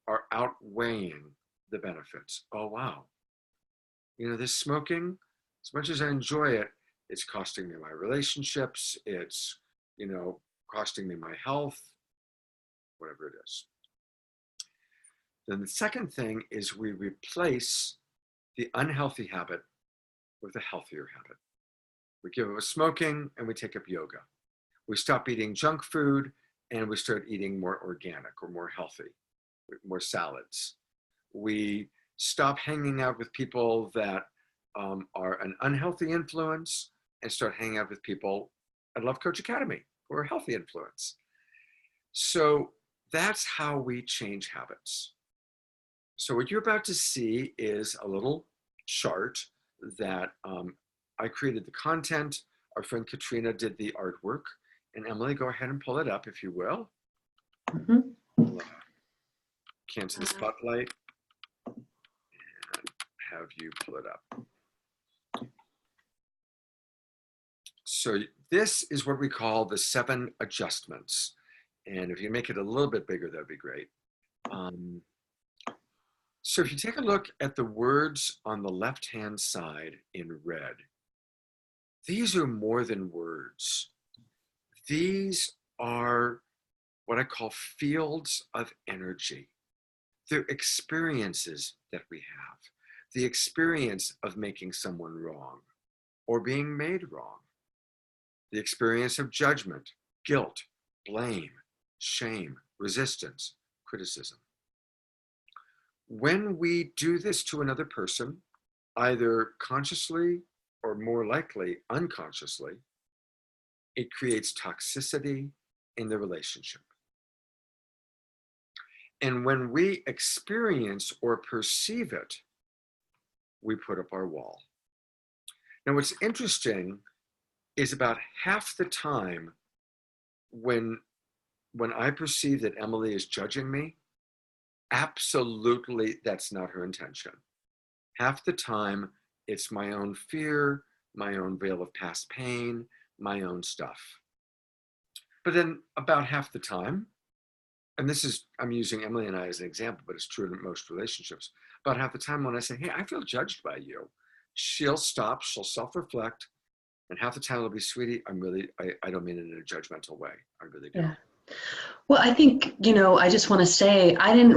are outweighing the benefits. Oh, wow. This smoking, as much as I enjoy it, it's costing me my relationships. It's, costing me my health, whatever it is. Then the second thing is we replace the unhealthy habit with a healthier habit. We give up smoking and we take up yoga. We stop eating junk food and we start eating more organic or more healthy, more salads. We stop hanging out with people that are an unhealthy influence and start hanging out with people at Love Coach Academy who are a healthy influence. So that's how we change habits. So what you're about to see is a little chart that I created the content. Our friend Katrina did the artwork. And Emily, go ahead and pull it up if you will. Mm-hmm. Cancel the spotlight and have you pull it up. So this is what we call the 7 adjustments. And if you make it a little bit bigger, that'd be great. So if you take a look at the words on the left-hand side in red, these are more than words. These are what I call fields of energy. They're experiences that we have. The experience of making someone wrong or being made wrong. The experience of judgment, guilt, blame, shame, resistance, criticism. When we do this to another person, either consciously or more likely unconsciously, it creates toxicity in the relationship. And when we experience or perceive it, we put up our wall. Now, what's interesting is about half the time when I perceive that Emily is judging me, absolutely that's not her intention. Half the time, it's my own fear, my own veil of past pain, my own stuff. But then about half the time, and this is, I'm using Emily and I as an example, but it's true in most relationships, about half the time when I say, hey, I feel judged by you, she'll stop, she'll self-reflect, and half the time it'll be, sweetie, I don't mean it in a judgmental way. I really don't. Yeah. Well, I think, I just want to say, I didn't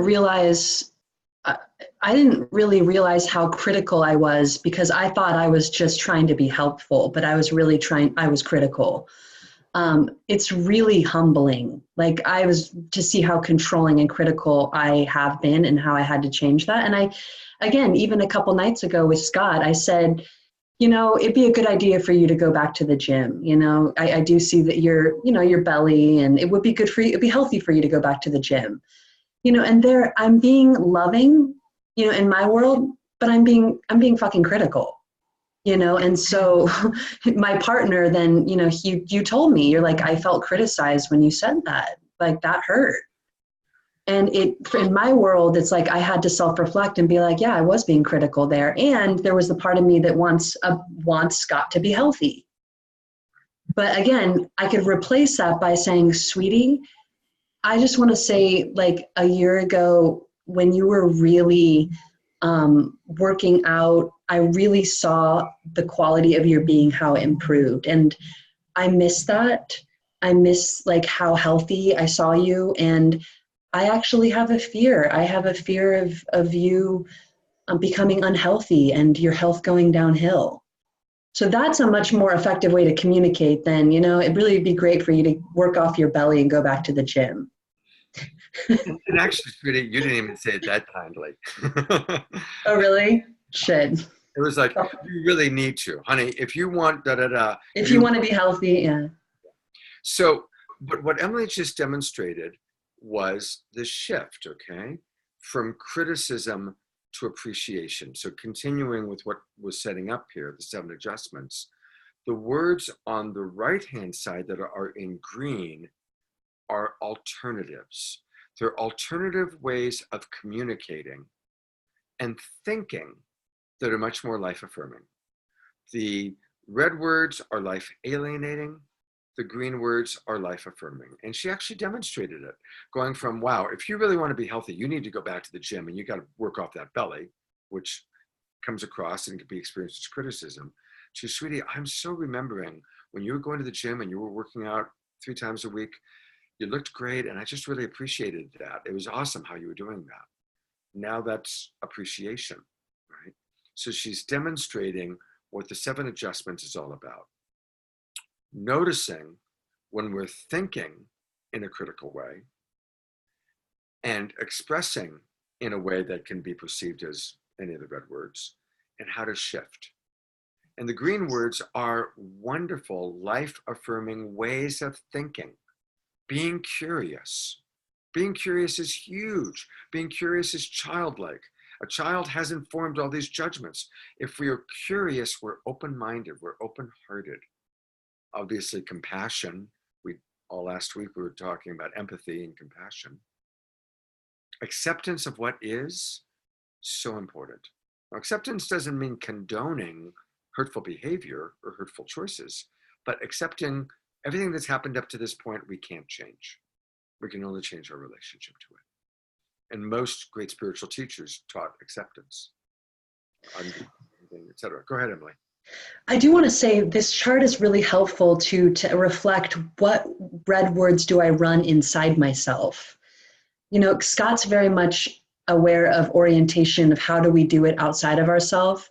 really realize how critical I was, because I thought I was just trying to be helpful, but I was critical. It's really humbling. Like, to see how controlling and critical I have been and how I had to change that. And again, even a couple nights ago with Scott, I said, it'd be a good idea for you to go back to the gym. I do see that your belly, and it would be good for you. It'd be healthy for you to go back to the gym. And there I'm being loving, in my world, but I'm being fucking critical, and so my partner then, you told me, you're like, I felt criticized when you said that, like that hurt. And in my world, it's like I had to self-reflect and be like, yeah, I was being critical there. And there was the part of me that wants Scott to be healthy. But again, I could replace that by saying, sweetie, I just want to say, like, a year ago when you were really working out, I really saw the quality of your being, how it improved. And I miss that. I miss like how healthy I saw you. And I actually have a fear. I have a fear of you becoming unhealthy and your health going downhill. So that's a much more effective way to communicate than, it'd really be great for you to work off your belly and go back to the gym. And actually, sweetie, you didn't even say it that kindly. Oh, really? Shit. It was like, you really need to, honey, if you want da-da-da. If you want to be healthy, yeah. So, but what Emily just demonstrated was the shift, okay, from criticism to appreciation. So continuing with what was setting up here, the 7 adjustments, the words on the right-hand side that are in green are alternatives. They're alternative ways of communicating and thinking that are much more life-affirming. The red words are life-alienating. The green words are life-affirming. And she actually demonstrated it, going from, wow, if you really want to be healthy, you need to go back to the gym and you got to work off that belly, which comes across and can be experienced as criticism, to, sweetie, I'm so remembering when you were going to the gym and you were working out 3 times a week, you looked great, and I just really appreciated that. It was awesome how you were doing that. Now that's appreciation, right? So she's demonstrating what the 7 adjustments is all about. Noticing when we're thinking in a critical way and expressing in a way that can be perceived as any of the red words, and how to shift. And the green words are wonderful, life-affirming ways of thinking. Being curious. Being curious is huge. Being curious is childlike. A child hasn't formed all these judgments. If we are curious, we're open-minded, we're open-hearted. Obviously, compassion. Last week we were talking about empathy and compassion. Acceptance of what is so important. Now, acceptance doesn't mean condoning hurtful behavior or hurtful choices, but accepting everything that's happened up to this point, we can't change. We can only change our relationship to it. And most great spiritual teachers taught acceptance, etc. Go ahead, Emily. I do want to say this chart is really helpful to reflect what red words do I run inside myself. You know, Scott's very much aware of orientation of how do we do it outside of ourselves.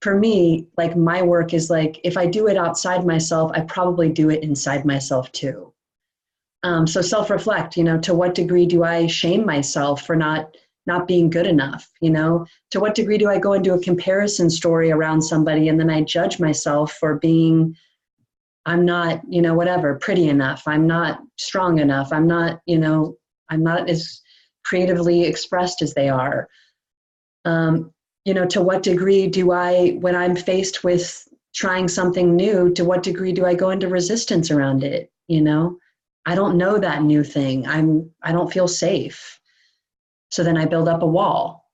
For me, like my work is like, if I do it outside myself, I probably do it inside myself too. So self-reflect, you know, to what degree do I shame myself for not being good enough? You know, to what degree do I go into a comparison story around somebody and then I judge myself for being, I'm not, you know, whatever, pretty enough. I'm not strong enough. I'm not, you know, I'm not as creatively expressed as they are. You know, to what degree do I, when I'm faced with trying something new, to what degree do I go into resistance around it? You know, I don't know that new thing. I don't feel safe. So then I build up a wall,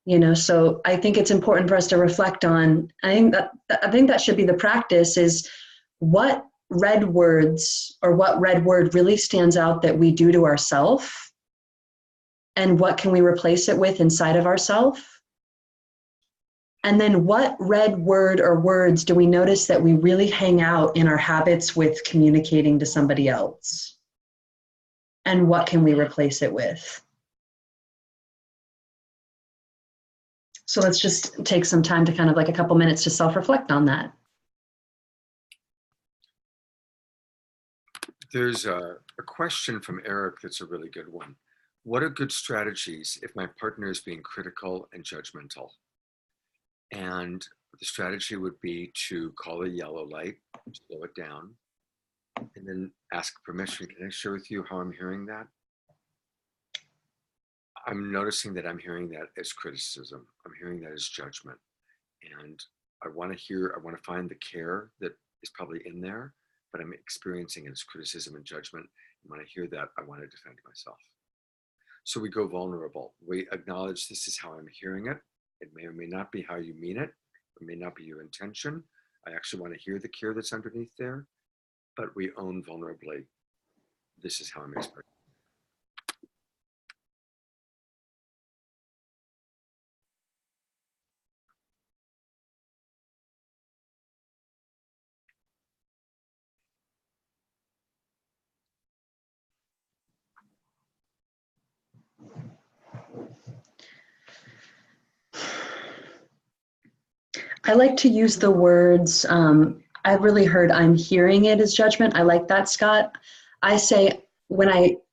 you know. So I think it's important for us to reflect on, I think that should be the practice, is what red words or what red word really stands out that we do to ourselves, and what can we replace it with inside of ourselves? And then what red word or words do we notice that we really hang out in our habits with communicating to somebody else? And what can we replace it with? So let's just take some time to kind of like a couple minutes to self-reflect on that. There's a question from Eric that's a really good one. What are good strategies if my partner is being critical and judgmental? And the strategy would be to call a yellow light, slow it down, and then ask permission. Can I share with you how I'm hearing that? I'm noticing that I'm hearing that as criticism. I'm hearing that as judgment. And I want to find the care that is probably in there, but I'm experiencing it as criticism and judgment. And when I hear that, I want to defend myself. So we go vulnerable. We acknowledge this is how I'm hearing it. It may or may not be how you mean it. It may not be your intention. I actually want to hear the care that's underneath there, but we own vulnerably, this is how I'm expressing. I like to use the words, I've really heard I'm hearing it as judgment. I like that, Scott. I say,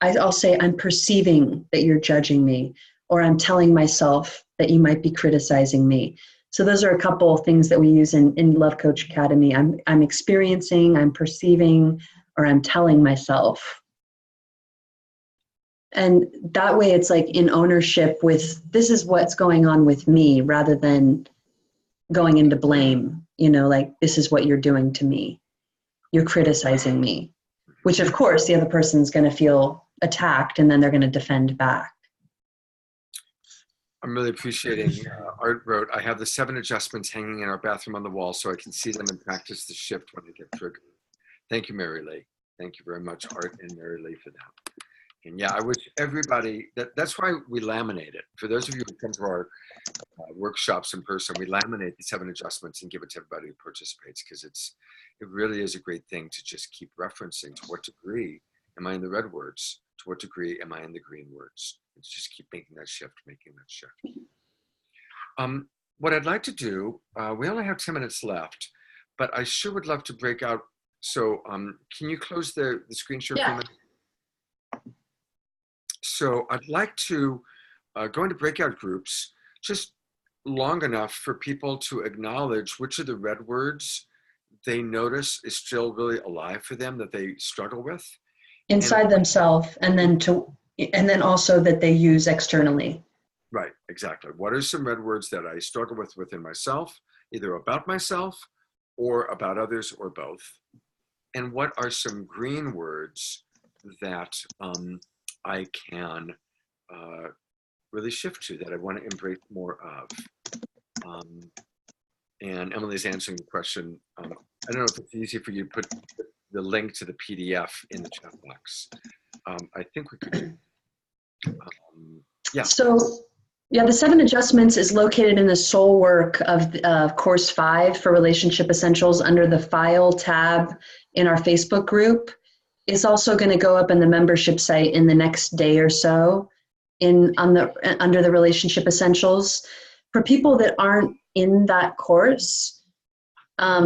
I'll say I'm perceiving that you're judging me, or I'm telling myself that you might be criticizing me. So those are a couple of things that we use in Love Coach Academy. I'm experiencing, I'm perceiving, or I'm telling myself. And that way it's like in ownership with, this is what's going on with me, rather than going into blame, you know, like, this is what you're doing to me. You're criticizing me, which of course the other person's going to feel attacked and then they're going to defend back. I'm really appreciating, Art wrote, I have the 7 adjustments hanging in our bathroom on the wall so I can see them and practice the shift when I get triggered. Thank you, Mary Lee. Thank you very much, Art and Mary Lee, for that. And yeah, I wish everybody, that's why we laminate it. For those of you who come to our workshops in person, we laminate the 7 adjustments and give it to everybody who participates, because it really is a great thing to just keep referencing to what degree am I in the red words, to what degree am I in the green words. It's just keep making that shift. What I'd like to do, we only have 10 minutes left, but I sure would love to break out. So can you close the screen share for a minute? So I'd like to go into breakout groups just long enough for people to acknowledge which of the red words they notice is still really alive for them, that they struggle with. Inside themselves, and then also that they use externally. Right, exactly. What are some red words that I struggle with within myself, either about myself or about others or both? And what are some green words that I can really shift to, that I want to embrace more of? And Emily's answering the question I don't know if it's easy for you to put the link to the PDF in the chat box. I think we could. Yeah. So, yeah, the 7 adjustments is located in the soul work of course 5 for relationship essentials under the file tab in our Facebook group. It's also going to go up in the membership site in the next day or so under the relationship essentials. For people that aren't in that course,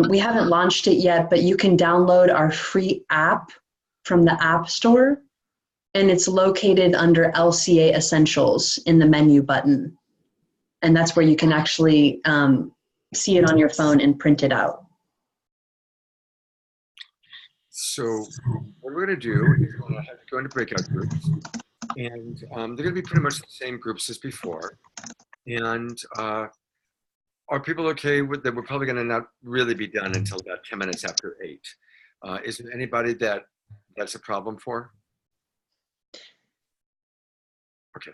we haven't launched it yet, but you can download our free app from the App Store. And it's located under LCA Essentials in the menu button. And that's where you can actually see it on your phone and print it out. So what we're going to do is we're going to have to go into breakout groups. And they're going to be pretty much the same groups as before. And are people okay with that? We're probably going to not really be done until about 10 minutes after 8. Is there anybody that's a problem for? Okay.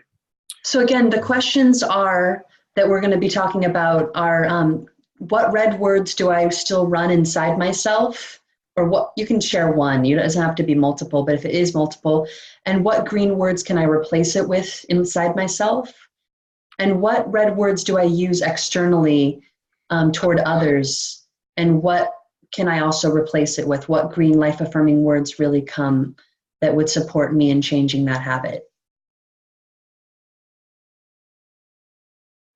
So again, the questions are that we're going to be talking about are what red words do I still run inside myself? Or what, you can share one, it doesn't have to be multiple, but if it is multiple, and what green words can I replace it with inside myself? And what red words do I use externally toward others? And what can I also replace it with? What green life affirming words really come that would support me in changing that habit?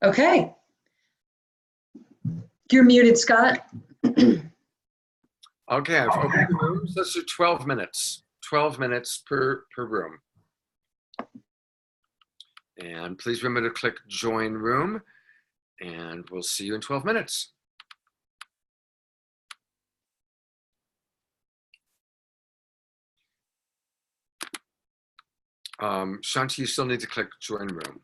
Okay. You're muted, Scott. Okay, I've opened the rooms. Let's do 12 minutes. 12 minutes per room. And please remember to click join room, and we'll see you in 12 minutes. Shanti, you still need to click join room.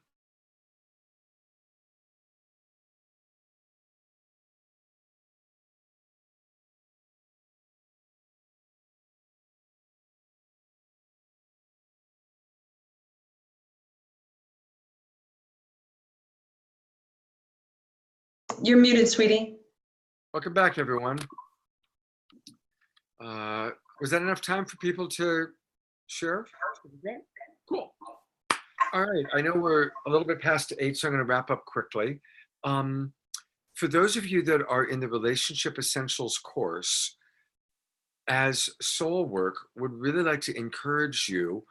You're muted, sweetie. Welcome back, everyone. Was that enough time for people to share? Cool. All right, I know we're a little bit past 8, so I'm going to wrap up quickly. For those of you that are in the Relationship Essentials course, as soul work, would really like to encourage you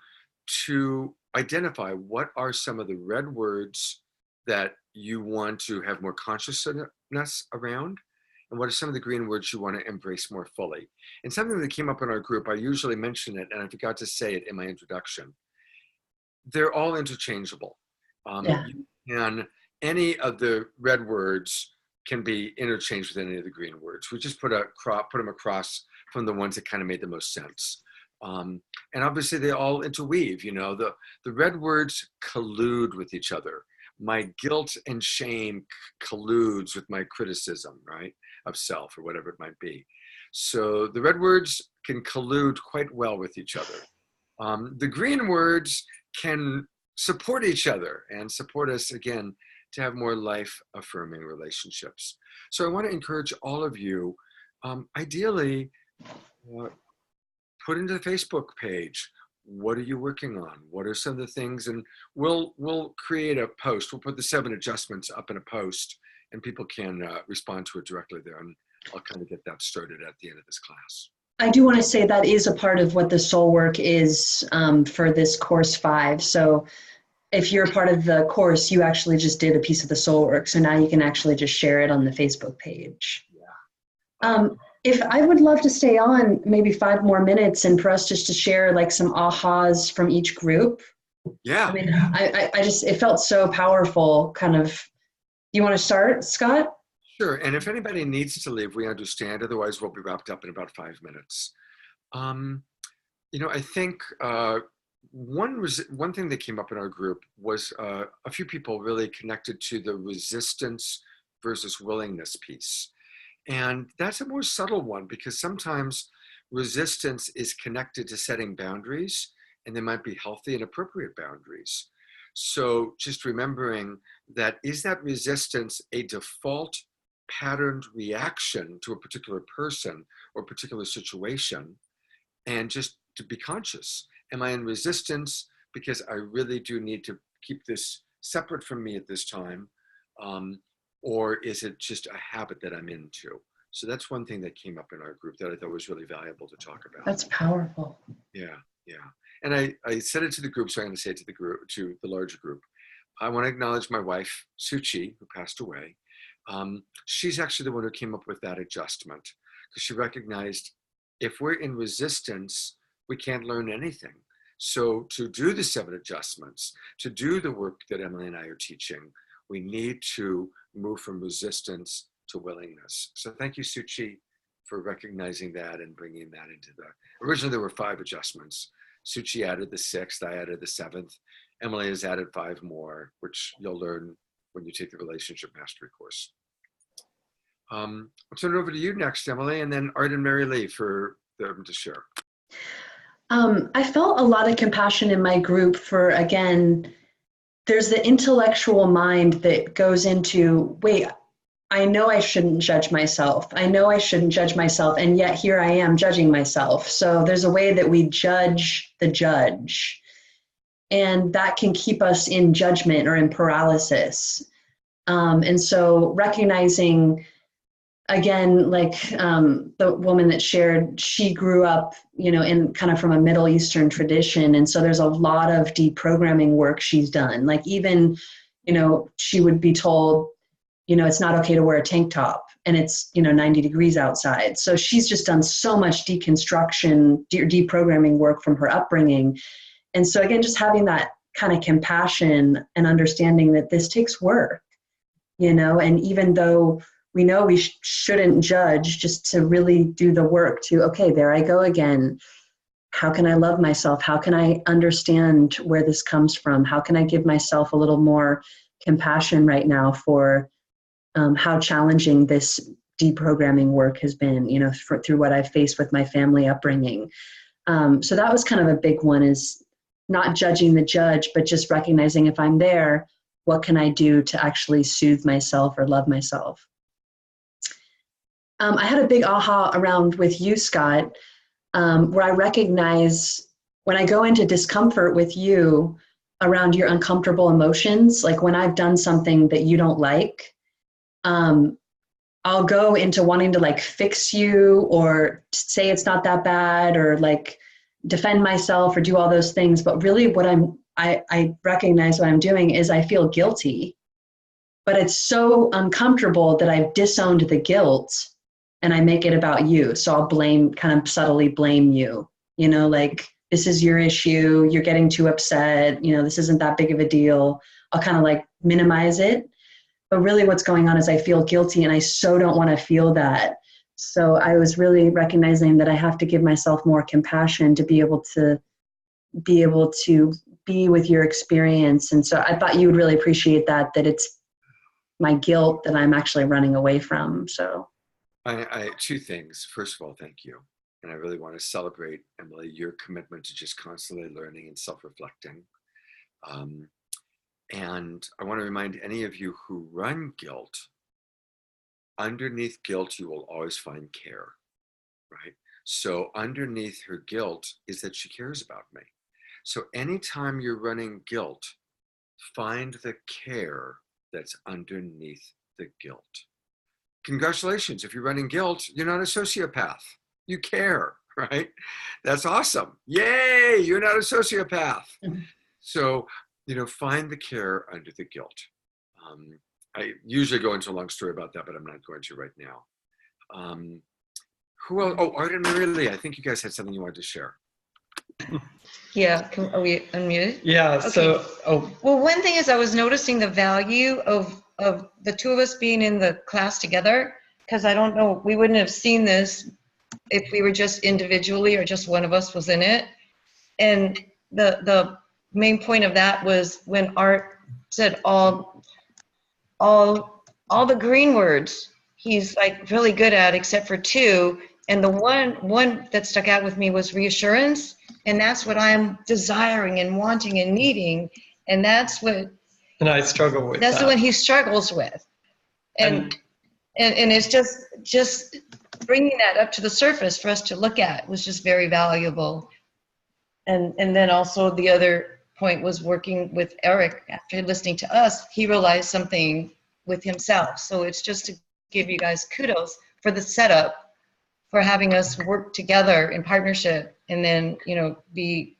to identify what are some of the red words that you want to have more consciousness around, and what are some of the green words you want to embrace more fully. And something that came up in our group, I usually mention it, and I forgot to say it in my introduction. They're all interchangeable. Any of the red words can be interchanged with any of the green words. We just put them across from the ones that kind of made the most sense. And obviously they all interweave, the red words collude with each other. My guilt and shame colludes with my criticism, right, of self or whatever it might be. So the red words can collude quite well with each other. The green words can support each other and support us, again, to have more life-affirming relationships. So I want to encourage all of you, ideally, put into the Facebook page, what are you working on? What are some of the things? And we'll create a post. We'll put the 7 adjustments up in a post, and people can respond to it directly there. And I'll kind of get that started at the end of this class. I do want to say that is a part of what the soul work is for this course 5. So if you're a part of the course, you actually just did a piece of the soul work. So now you can actually just share it on the Facebook page. Yeah. If I would love to stay on maybe 5 more minutes and for us just to share like some ahas from each group. Yeah. I mean, I just, it felt so powerful kind of. You want to start, Scott? Sure. And if anybody needs to leave, we understand. Otherwise, we'll be wrapped up in about 5 minutes. I think one thing that came up in our group was a few people really connected to the resistance versus willingness piece. And that's a more subtle one, because sometimes resistance is connected to setting boundaries, and they might be healthy and appropriate boundaries. So just remembering that, is that resistance a default patterned reaction to a particular person or particular situation, and just to be conscious. Am I in resistance because I really do need to keep this separate from me at this time? Or is it just a habit that I'm into? So that's one thing that came up in our group that I thought was really valuable to talk about. That's powerful. Yeah, yeah. And I said it to the group, so I'm going to say it to the group, to the larger group. I want to acknowledge my wife, Suchi, who passed away. She's actually the one who came up with that adjustment, because she recognized if we're in resistance, we can't learn anything. So to do the 7 adjustments, to do the work that Emily and I are teaching, we need to move from resistance to willingness. So thank you, Suchi, for recognizing that and bringing that into the, originally there were 5 adjustments. Suchi added the 6th, I added the 7th. Emily has added 5 more, which you'll learn when you take the Relationship Mastery course. I'll turn it over to you next, Emily, and then Art and Mary Lee for them to share. I felt a lot of compassion in my group for, again, there's the intellectual mind that goes into, wait, I know I shouldn't judge myself. I know I shouldn't judge myself. And yet here I am judging myself. So there's a way that we judge the judge. And that can keep us in judgment or in paralysis. And so recognizing, again, like the woman that shared, she grew up, you know, in kind of from a Middle Eastern tradition. And so there's a lot of deprogramming work she's done. Like even, you know, she would be told, you know, it's not okay to wear a tank top and it's, you know, 90 degrees outside. So she's just done so much deconstruction, deprogramming work from her upbringing. And so again, just having that kind of compassion and understanding that this takes work, you know, and even though we know we shouldn't judge, just to really do the work to, okay, there I go again. How can I love myself? How can I understand where this comes from? How can I give myself a little more compassion right now for how challenging this deprogramming work has been, you know, through what I've faced with my family upbringing. So that was kind of a big one, is not judging the judge, but just recognizing if I'm there, what can I do to actually soothe myself or love myself? I had a big aha around with you, Scott, where I recognize when I go into discomfort with you around your uncomfortable emotions, like when I've done something that you don't like, I'll go into wanting to like fix you or say it's not that bad or like defend myself or do all those things. But really what I recognize what I'm doing is I feel guilty, but it's so uncomfortable that I've disowned the guilt and I make it about you. So I'll kind of subtly blame you, you know, like this is your issue. You're getting too upset. You know, this isn't that big of a deal. I'll kind of like minimize it. But really what's going on is I feel guilty and I so don't want to feel that. So I was really recognizing that I have to give myself more compassion to be able to be with your experience. And so I thought you would really appreciate that it's my guilt that I'm actually running away from. So I 2 things. First of all, thank you. And I really want to celebrate, Emily, your commitment to just constantly learning and self-reflecting. And I want to remind any of you who run guilt, underneath guilt, you will always find care, right? So underneath her guilt is that she cares about me. So anytime you're running guilt, find the care that's underneath the guilt. Congratulations, if you're running guilt, you're not a sociopath. You care, right? That's awesome. Yay, you're not a sociopath. Mm-hmm. So, you know, find the care under the guilt. I usually go into a long story about that, but I'm not going to right now. Who else? Oh, Art and Mary Lee, I think you guys had something you wanted to share. Yeah, are we unmuted? Yeah, okay. Well, one thing is I was noticing the value of the 2 of us being in the class together, because I don't know, we wouldn't have seen this if we were just individually or just one of us was in it. And the main point of that was when Art said all the green words he's like really good at, except for 2. And the one that stuck out with me was reassurance. And that's what I'm desiring and wanting and needing. And that's what. And I struggle with that's that. the one he struggles with. And And it's just bringing that up to the surface for us to look at was just very valuable. And then also the other point was working with Eric. After listening to us, he realized something with himself. So it's just to give you guys kudos for the setup, for having us work together in partnership, and then, you know, be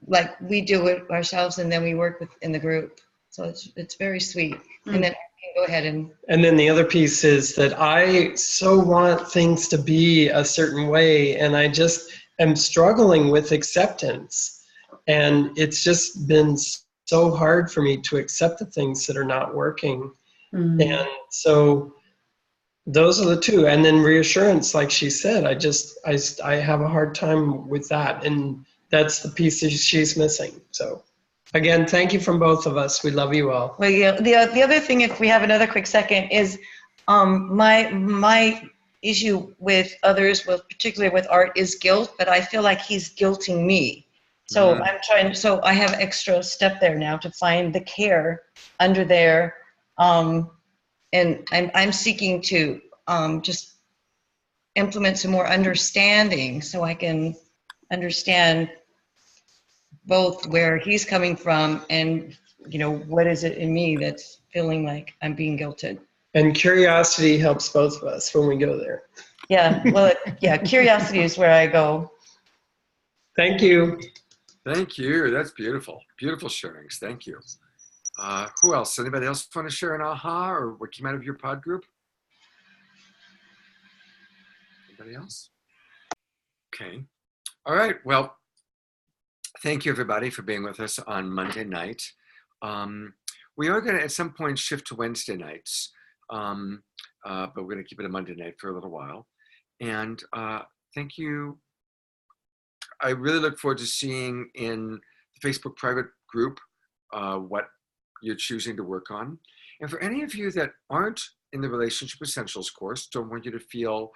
like we do it ourselves, and then we work in the group. So it's very sweet. And then I can go ahead and then the other piece is that I so want things to be a certain way, and I just am struggling with acceptance. And it's just been so hard for me to accept the things that are not working. And so those are the two. And then reassurance, like she said, I have a hard time with that. And that's the piece that she's missing. So again, thank you from both of us. We love you all. Well, yeah, the other thing, if we have another quick second, is my issue with others, particularly with Art, is guilt, but I feel like he's guilting me. So so I have extra step there now to find the care under there. And I'm seeking to just implement some more understanding so I can understand both where he's coming from and, you know, what is it in me that's feeling like I'm being guilted. And curiosity helps both of us when we go there. Yeah, well, curiosity is where I go. Thank you. Thank you. That's beautiful. Beautiful sharings. Thank you. Who else? Anybody else want to share an aha or what came out of your pod group? Anybody else? Okay. All right. Well, thank you, everybody, for being with us on Monday night. We are going to, at some point, shift to Wednesday nights, but we're going to keep it a Monday night for a little while. And thank you. I really look forward to seeing in the Facebook private group what you're choosing to work on. And for any of you that aren't in the Relationship Essentials course, don't want you to feel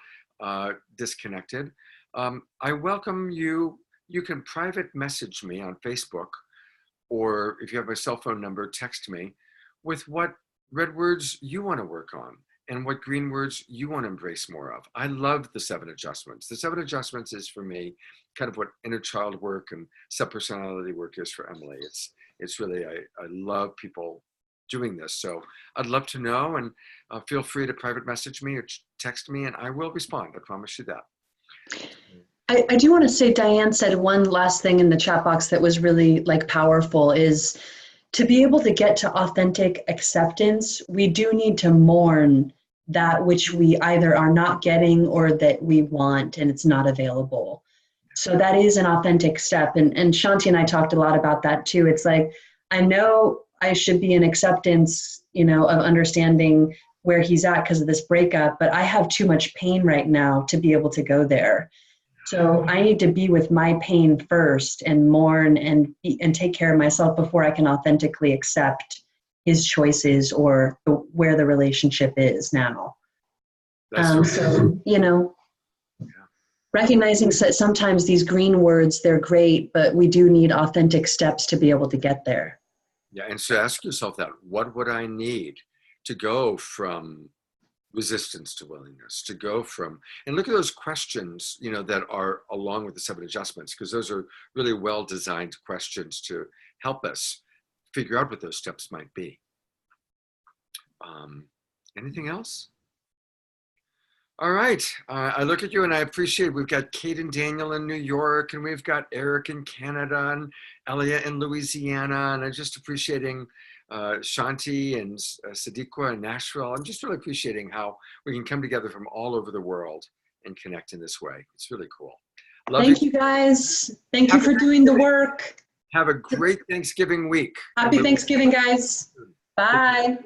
disconnected, I welcome you. You can private message me on Facebook, or if you have my cell phone number, text me with what red words you want to work on and what green words you want to embrace more of. I love the 7 adjustments. The 7 adjustments is for me kind of what inner child work and subpersonality work is for Emily. It's really, I love people doing this. So I'd love to know, and feel free to private message me or text me, and I will respond. I promise you that. I do want to say, Diane said one last thing in the chat box that was really like powerful, is to be able to get to authentic acceptance, we do need to mourn that which we either are not getting or that we want and it's not available. So that is an authentic step. And Shanti and I talked a lot about that too. It's like, I know I should be in acceptance, you know, of understanding where he's at because of this breakup, but I have too much pain right now to be able to go there. So I need to be with my pain first and mourn and take care of myself before I can authentically accept his choices or where the relationship is now. So, you know, recognizing that sometimes these green words, they're great, but we do need authentic steps to be able to get there. Yeah, and so ask yourself that, what would I need to go from resistance to willingness, to go from, and look at those questions, you know, that are along with the 7 adjustments, because those are really well-designed questions to help us figure out what those steps might be. Anything else? All right, I look at you and I appreciate, we've got Kate and Daniel in New York, and we've got Eric in Canada, and Elliot in Louisiana, and I'm just appreciating Shanti and Sadiqa in Nashville. I'm just really appreciating how we can come together from all over the world and connect in this way. It's really cool. Thank you guys. Thank you for doing the work. Have a great Thanksgiving week. Happy Thanksgiving, guys. Bye.